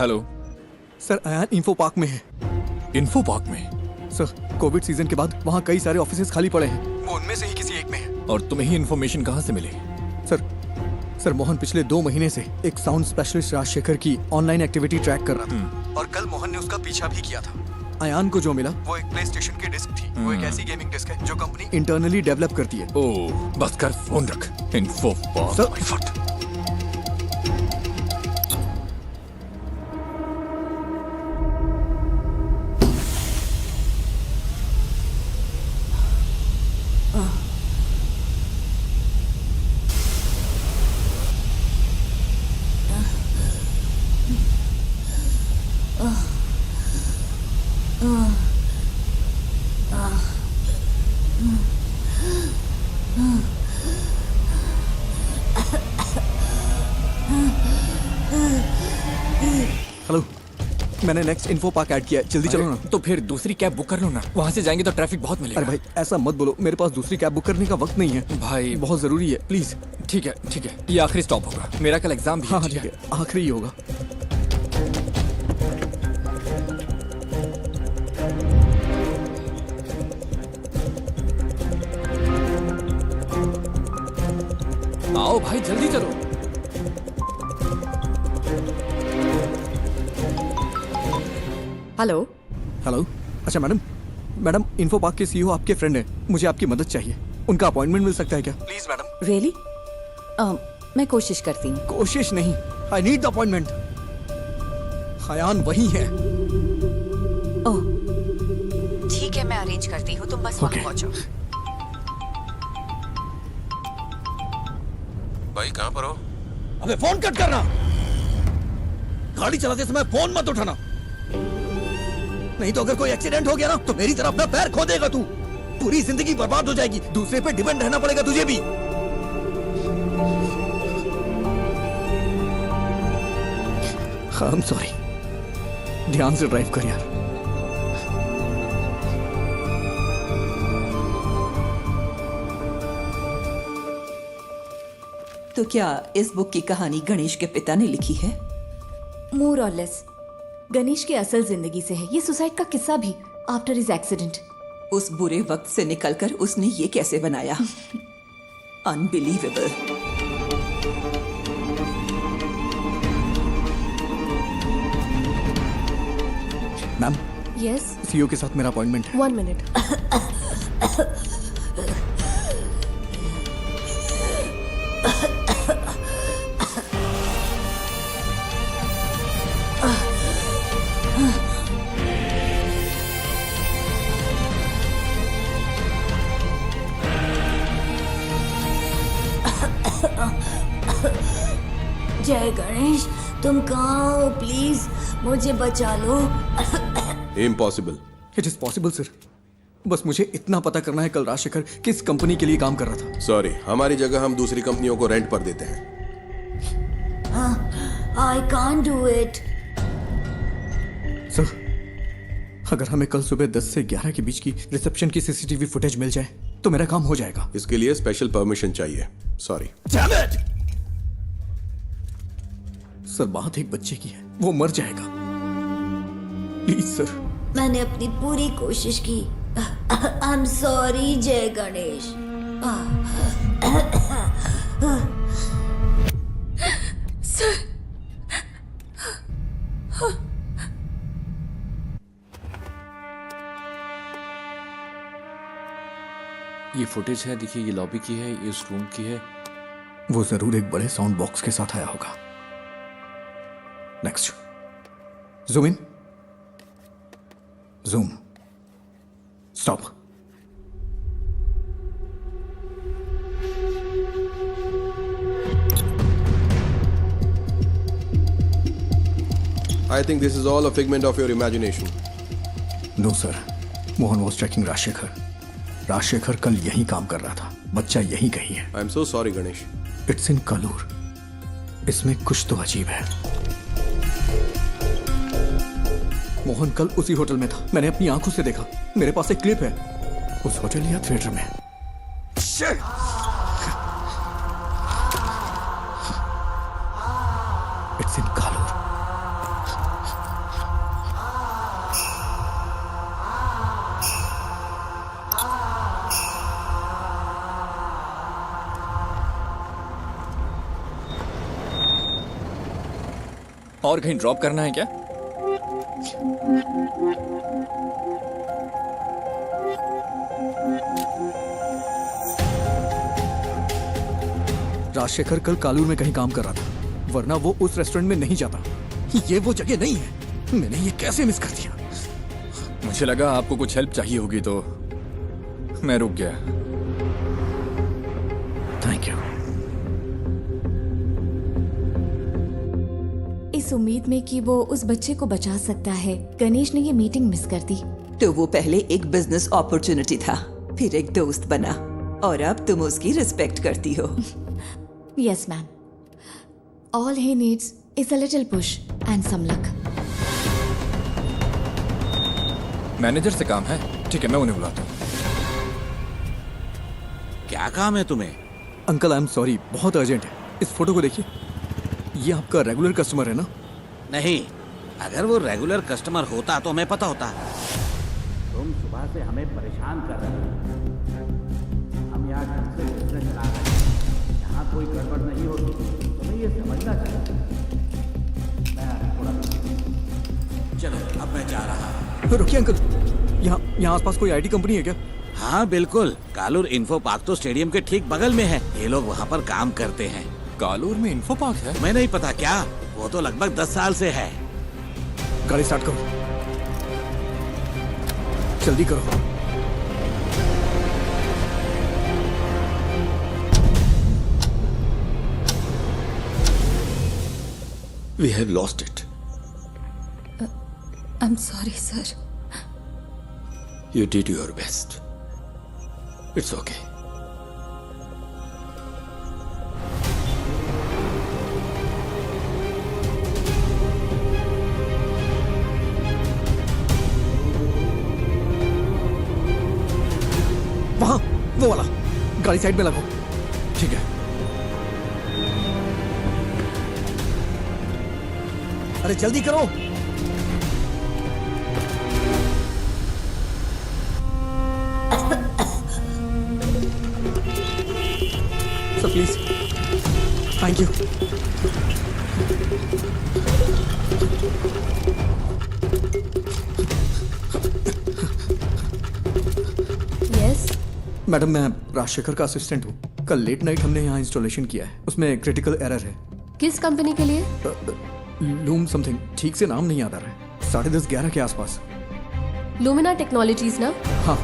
Hello sir, Ayaan info park में है। इन्फो पार्क में? सर, कोविड सीजन के बाद वहाँ कई सारे ऑफिसेज खाली पड़े हैं। वो उनमें से ही किसी एक में है। और तुम्हें ही इन्फॉर्मेशन कहाँ से मिली? सर, मोहन पिछले 2 महीने से एक साउंड स्पेशलिस्ट राजशेखर की ऑनलाइन एक्टिविटी ट्रैक कर रहा था, और कल मोहन ने उसका पीछा भी किया था। अयान को जो मिला वो एक प्ले स्टेशन की डिस्क थी। वो एक ऐसी गेमिंग डिस्क है जो कंपनी इंटरनली डेवलप करती है। ओह, बस कर, फोन रख। Info park. हेलो, मैंने नेक्स्ट इन्फो पार्क ऐड किया है, जल्दी चलो ना। तो फिर दूसरी कैब बुक कर लो ना, वहाँ से जाएंगे तो ट्रैफिक बहुत मिलेगा। अरे भाई ऐसा मत बोलो, मेरे पास दूसरी कैब बुक करने का वक्त नहीं है भाई। बहुत जरूरी है, प्लीज। ठीक है, ये आखिरी स्टॉप होगा, मेरा कल एग्जाम भी है। हाँ ठीक है, आखिरी ही होगा। आओ भाई जल्दी चलो। हेलो। हेलो, अच्छा मैडम इन्फो पार्क के सीईओ आपके फ्रेंड हैं, मुझे आपकी मदद चाहिए। उनका अपॉइंटमेंट मिल सकता है क्या? Please madam. रियली? मैं कोशिश करती हूँ। कोशिश नहीं, I need the appointment. Hayyan वही है। ओह ठीक है, मैं अरेंज करती हूँ, तुम बस वहाँ पहुँचो। भाई कहाँ पर हो? अबे फोन कट करना, गाड़ी चलाते समय फोन मत उठाना, नहीं तो अगर कोई एक्सीडेंट हो गया ना तो मेरी तरह अपना पैर खो देगा तू। पूरी जिंदगी बर्बाद हो जाएगी, दूसरे पे डिपेंड रहना पड़ेगा तुझे भी। आई एम सॉरी, ध्यान से ड्राइव कर यार। तो क्या इस बुक की कहानी गणेश के पिता ने लिखी है? मोर और लेस गणेश की असल जिंदगी से है ये सुसाइड का किस्सा भी, आफ्टर हिज एक्सीडेंट। उस बुरे वक्त से निकलकर उसने ये कैसे बनाया? अनबिलीवेबल। मैम। यस। सीईओ के साथ मेरा अपॉइंटमेंट है। 1 मिनट। जय गणेश, तुम कहाँ हो? प्लीज मुझे बचा लो। Impossible. It is possible sir, बस मुझे इतना पता करना है कल राजशेखर किस कंपनी के लिए काम कर रहा था। सॉरी, हमारी जगह हम दूसरी कंपनियों को रेंट पर देते हैं। I can't do it. Sir, अगर हमें कल सुबह 10 से 11 के बीच की रिसेप्शन की सीसीटीवी फुटेज मिल जाए तो मेरा काम हो जाएगा। इसके लिए स्पेशल परमिशन चाहिए। सॉरी। सर, बात एक बच्चे की है, वो मर जाएगा, प्लीज सर। मैंने अपनी पूरी कोशिश की। आई एम सॉरी जय गणेश। सर, ये फुटेज है, देखिए ये लॉबी की है, ये इस रूम की है। वो जरूर एक बड़े साउंड बॉक्स के साथ आया होगा। Next, zoom in, zoom, stop. I think this is all a figment of your imagination. No sir, Mohan was tracking Rajshekhar. Rajshekhar कल यहीं काम कर रहा था, बच्चा यहीं कहीं है। I am so sorry, Ganesh. It's in Kalur. इसमें कुछ तो अजीब है। मोहन कल उसी होटल में था, मैंने अपनी आंखों से देखा, मेरे पास एक क्लिप है उस होटल या थिएटर में। It's in Kalur. और कहीं ड्रॉप करना है क्या? राजशेखर कल कालूर में कहीं काम कर रहा था, वरना वो उस रेस्टोरेंट में नहीं जाता। ये वो जगह नहीं है। मैंने ये कैसे मिस कर दिया? मुझे लगा आपको कुछ हेल्प चाहिए होगी तो मैं रुक गया। Thank you. इस उम्मीद में कि वो उस बच्चे को बचा सकता है, गणेश ने ये मीटिंग मिस कर दी। तो वो पहले एक बिजनेस अपॉर्चुनिटी था, फिर एक दोस्त बना, और अब तुम उसकी रिस्पेक्ट करती हो। Yes, ma'am. All he needs is a little push and some luck. Manager से काम है। ठीक है, मैं उन्हें बुलाता हूँ। क्या काम है तुम्हें? अंकल आई एम सॉरी, बहुत अर्जेंट है। इस फोटो को देखिए, ये आपका रेगुलर कस्टमर है ना? नहीं, अगर वो रेगुलर कस्टमर होता तो हमें पता होता। तुम सुबह से हमें परेशान कर रहे हो। हम यहाँ ढंग से बिजनेस चला रहे हैं, यहाँ कोई गड़बड़ नहीं होगी, तुम्हें ये समझना चाहिए। मैं थोड़ा चलो, अब मैं जा रहा हूँ। रुकिए अंकल, यहाँ आसपास कोई आईटी कंपनी है क्या? हाँ बिल्कुल, कालूर इन्फो पार्क तो स्टेडियम के ठीक बगल में है। ये लोग वहाँ पर काम करते हैं। कालूर में इन्फो पार्क है? मैं नहीं पता क्या, वो तो लगभग 10 साल से है। गाड़ी स्टार्ट करो, जल्दी करो। We have lost it. I'm sorry, sir. You did your best. It's okay. वहां, वो वाला। गाड़ी साइड में लगाओ। ठीक है। अरे जल्दी करो। Sir please, thank you. Yes madam, मैं राजशेखर का असिस्टेंट हूँ। कल लेट नाइट हमने यहाँ इंस्टॉलेशन किया है, उसमें क्रिटिकल एरर है। किस कंपनी के लिए? लूम समथिंग, ठीक से नाम नहीं याद आ रहा है। 10:30-11 के आसपास। लुमिना टेक्नोलॉजीज ना? हाँ।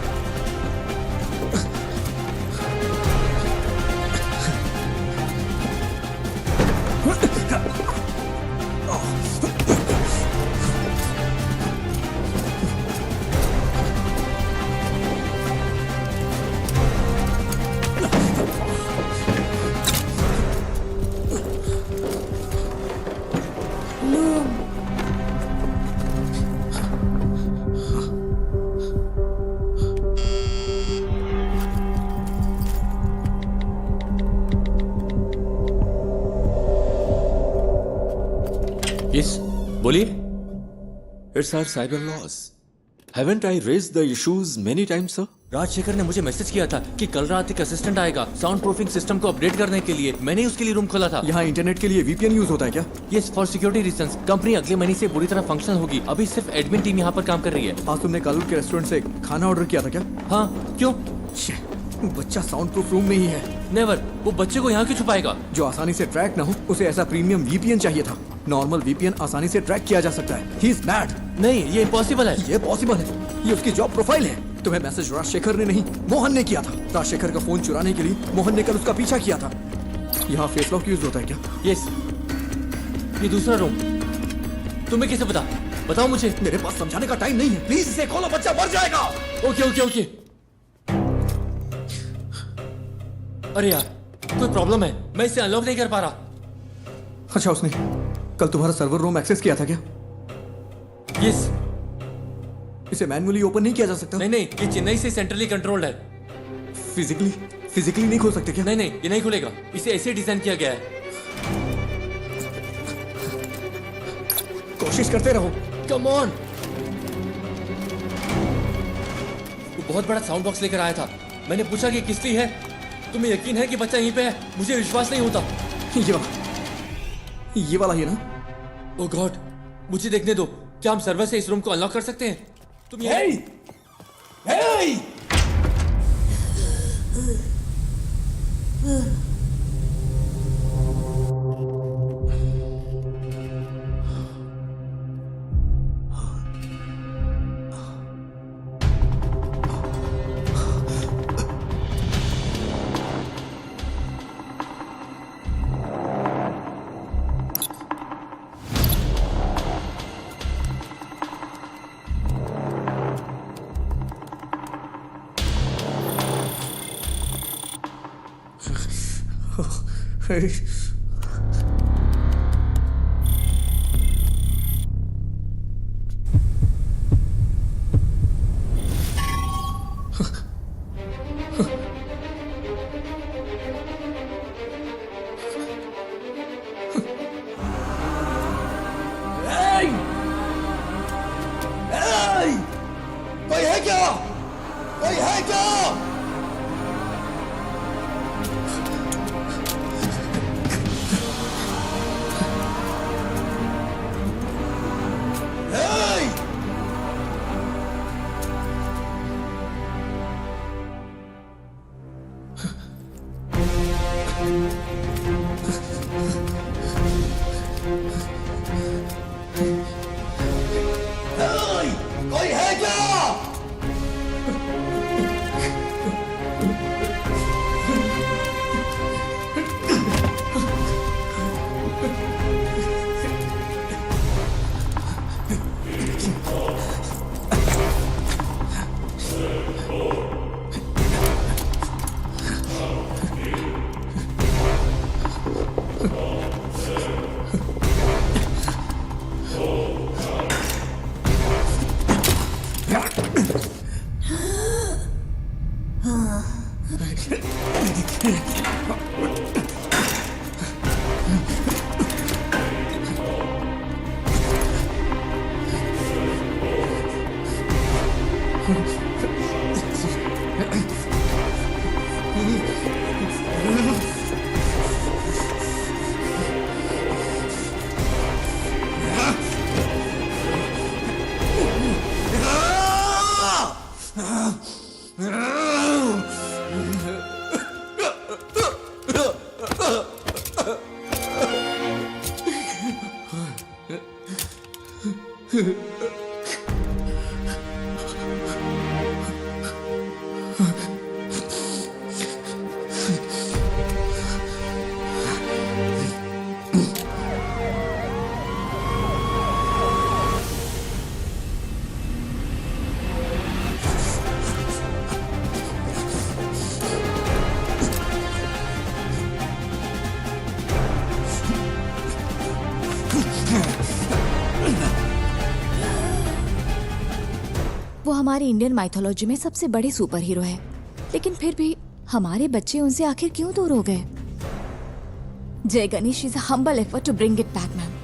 Yes, बोलिए। It's our cyber laws. Haven't I raised the issues many times, sir? Rajshekhar ने मुझे मैसेज किया था कि कल रात एक असिस्टेंट आएगा साउंड प्रूफिंग सिस्टम को अपडेट करने के लिए। मैंने उसके लिए रूम खोला था। यहाँ इंटरनेट के लिए VPN यूज होता है क्या? Yes, for security reasons. Company अगले महीने से पूरी तरह फंक्शनल होगी। अभी सिर्फ एडमिन टीम यहाँ पर काम कर रही है। आज तुमने कालूर के रेस्टोरेंट से खाना ऑर्डर किया था क्या? हाँ, क्यों? बच्चा साउंड प्रूफ रूम में ही है। नेवर, वो बच्चे को यहाँ क्यों छुपाएगा? जो आसानी से ट्रैक ना हो, उसे ऐसा प्रीमियम VPN चाहिए था। नॉर्मल VPN आसानी से ट्रैक किया जा सकता है। He is mad। नहीं, ये इम्पॉसिबल है। ये पॉसिबल है, ये उसकी जॉब प्रोफाइल है। तुम्हें मैसेज राजशेखर ने नहीं, मोहन ने किया था। राजशेखर का फोन चुराने के लिए मोहन ने कल उसका पीछा किया था। यहाँ फेस लॉक यूज होता है क्या? यस, ये दूसरा रूम। तुम्हें कैसे पता? बताओ मुझे। मेरे पास समझाने का टाइम नहीं है, प्लीज इसे खोलो, बच्चा मर जाएगा। Okay okay okay. अरे यार, कोई प्रॉब्लम है, मैं इसे अनलॉक नहीं कर पा रहा। अच्छा, उसने कल तुम्हारा सर्वर रूम एक्सेस किया था क्या? यस। इसे मैन्युअली ओपन नहीं किया जा सकता? नहीं, ये चेन्नई से सेंट्रली कंट्रोल्ड है। फिजिकली नहीं खोल सकते क्या? नहीं, ये नहीं खुलेगा। इसे ऐसे डिजाइन किया गया है। कोशिश करते रहो। Come on. वो बहुत बड़ा साउंड बॉक्स लेकर आया था। मैंने पूछा कि किस लिए है। तुम्हें यकीन है कि बच्चा यहीं पे है? मुझे विश्वास नहीं होता। ये वाला ही है ना? ओह गॉड, मुझे देखने दो। क्या हम सर्वर से इस रूम को अनलॉक कर सकते हैं? तुम ये कोई है क्या? वो हमारी इंडियन माइथोलॉजी में सबसे बड़े सुपर हीरो है, लेकिन फिर भी हमारे बच्चे उनसे आखिर क्यों दूर हो गए? Jai Ganesh is a humble effort to bring it back, ma'am.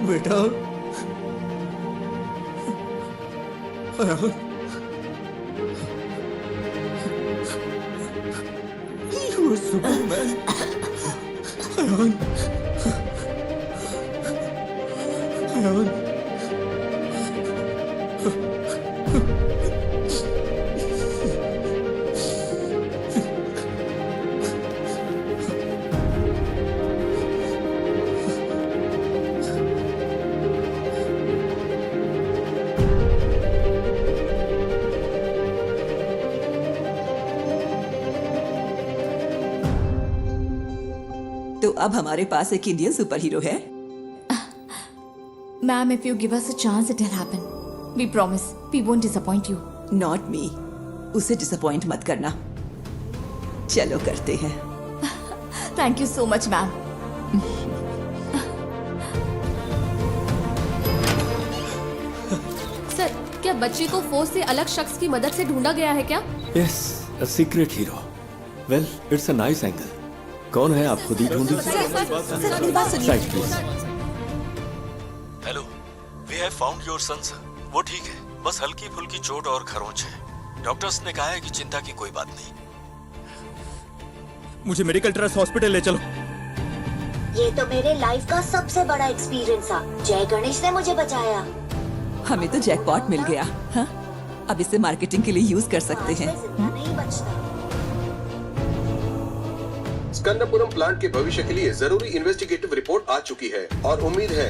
बेटा Ayaan, You are Superman. Ayan, Ayan, तो अब हमारे पास एक इंडियन सुपर हीरो है। Ma'am, if you give us a chance it will happen. We promise we won't disappoint you. Not me. उसे disappoint मत करना। चलो करते हैं। Thank you so much ma'am. Sir, क्या बच्ची को फोर्स से अलग शख्स की मदद से ढूंढा गया है क्या? Yes, a secret hero. Well, it's a nice angle. कौन है आप खुद ही ढूंढिए। Side please. Hello, we have found your son sir. वो ठीक है, बस हल्की फुल्की चोट और खरोंच है। डॉक्टर्स ने कहा है कि चिंता की कोई बात नहीं। मुझे मेडिकल ट्रस्ट हॉस्पिटल ले चलो। ये तो मेरे लाइफ का सबसे बड़ा एक्सपीरियंस था। जय गणेश ने मुझे बचाया। हमें तो जैकपॉट मिल गया। हाँ? अब इसे मार्केटिंग के लिए यूज कर सकते हैं। नहीं बचता। स्कंदपुरम प्लांट के भविष्य के लिए जरूरी इन्वेस्टिगेटिव रिपोर्ट आ चुकी है और उम्मीद है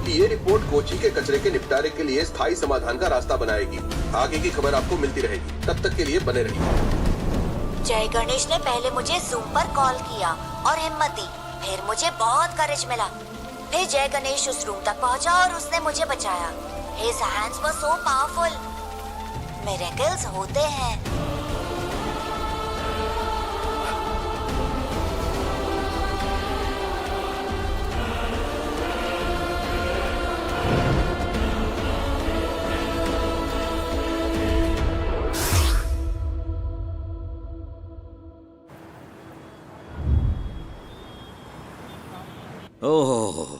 कि ये रिपोर्ट कोची के कचरे के निपटारे के लिए स्थायी समाधान का रास्ता बनाएगी। आगे की खबर आपको मिलती रहेगी। तब तक के लिए बने रहिए। जय गणेश ने पहले मुझे जूम पर कॉल किया और हिम्मत दी। फिर मुझे बहुत करेज मिला। फिर जय गणेश उस रूम तक पहुंचा और उसने मुझे बचाया। His hands were so powerful. Miracles होते हैं। ओह,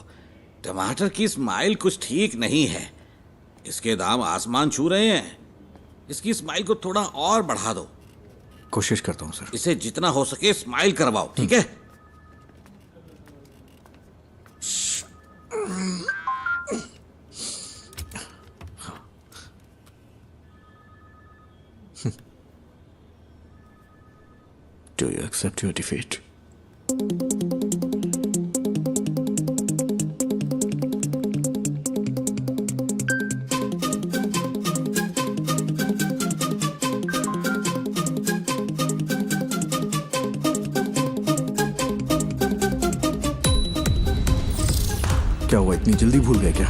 टमाटर की स्माइल कुछ ठीक नहीं है। इसके दाम आसमान छू रहे हैं। इसकी स्माइल को थोड़ा और बढ़ा दो। कोशिश करता हूँ सर। इसे जितना हो सके स्माइल करवाओ, ठीक है? Do you accept your defeat? क्या हुआ, इतनी जल्दी भूल गए क्या?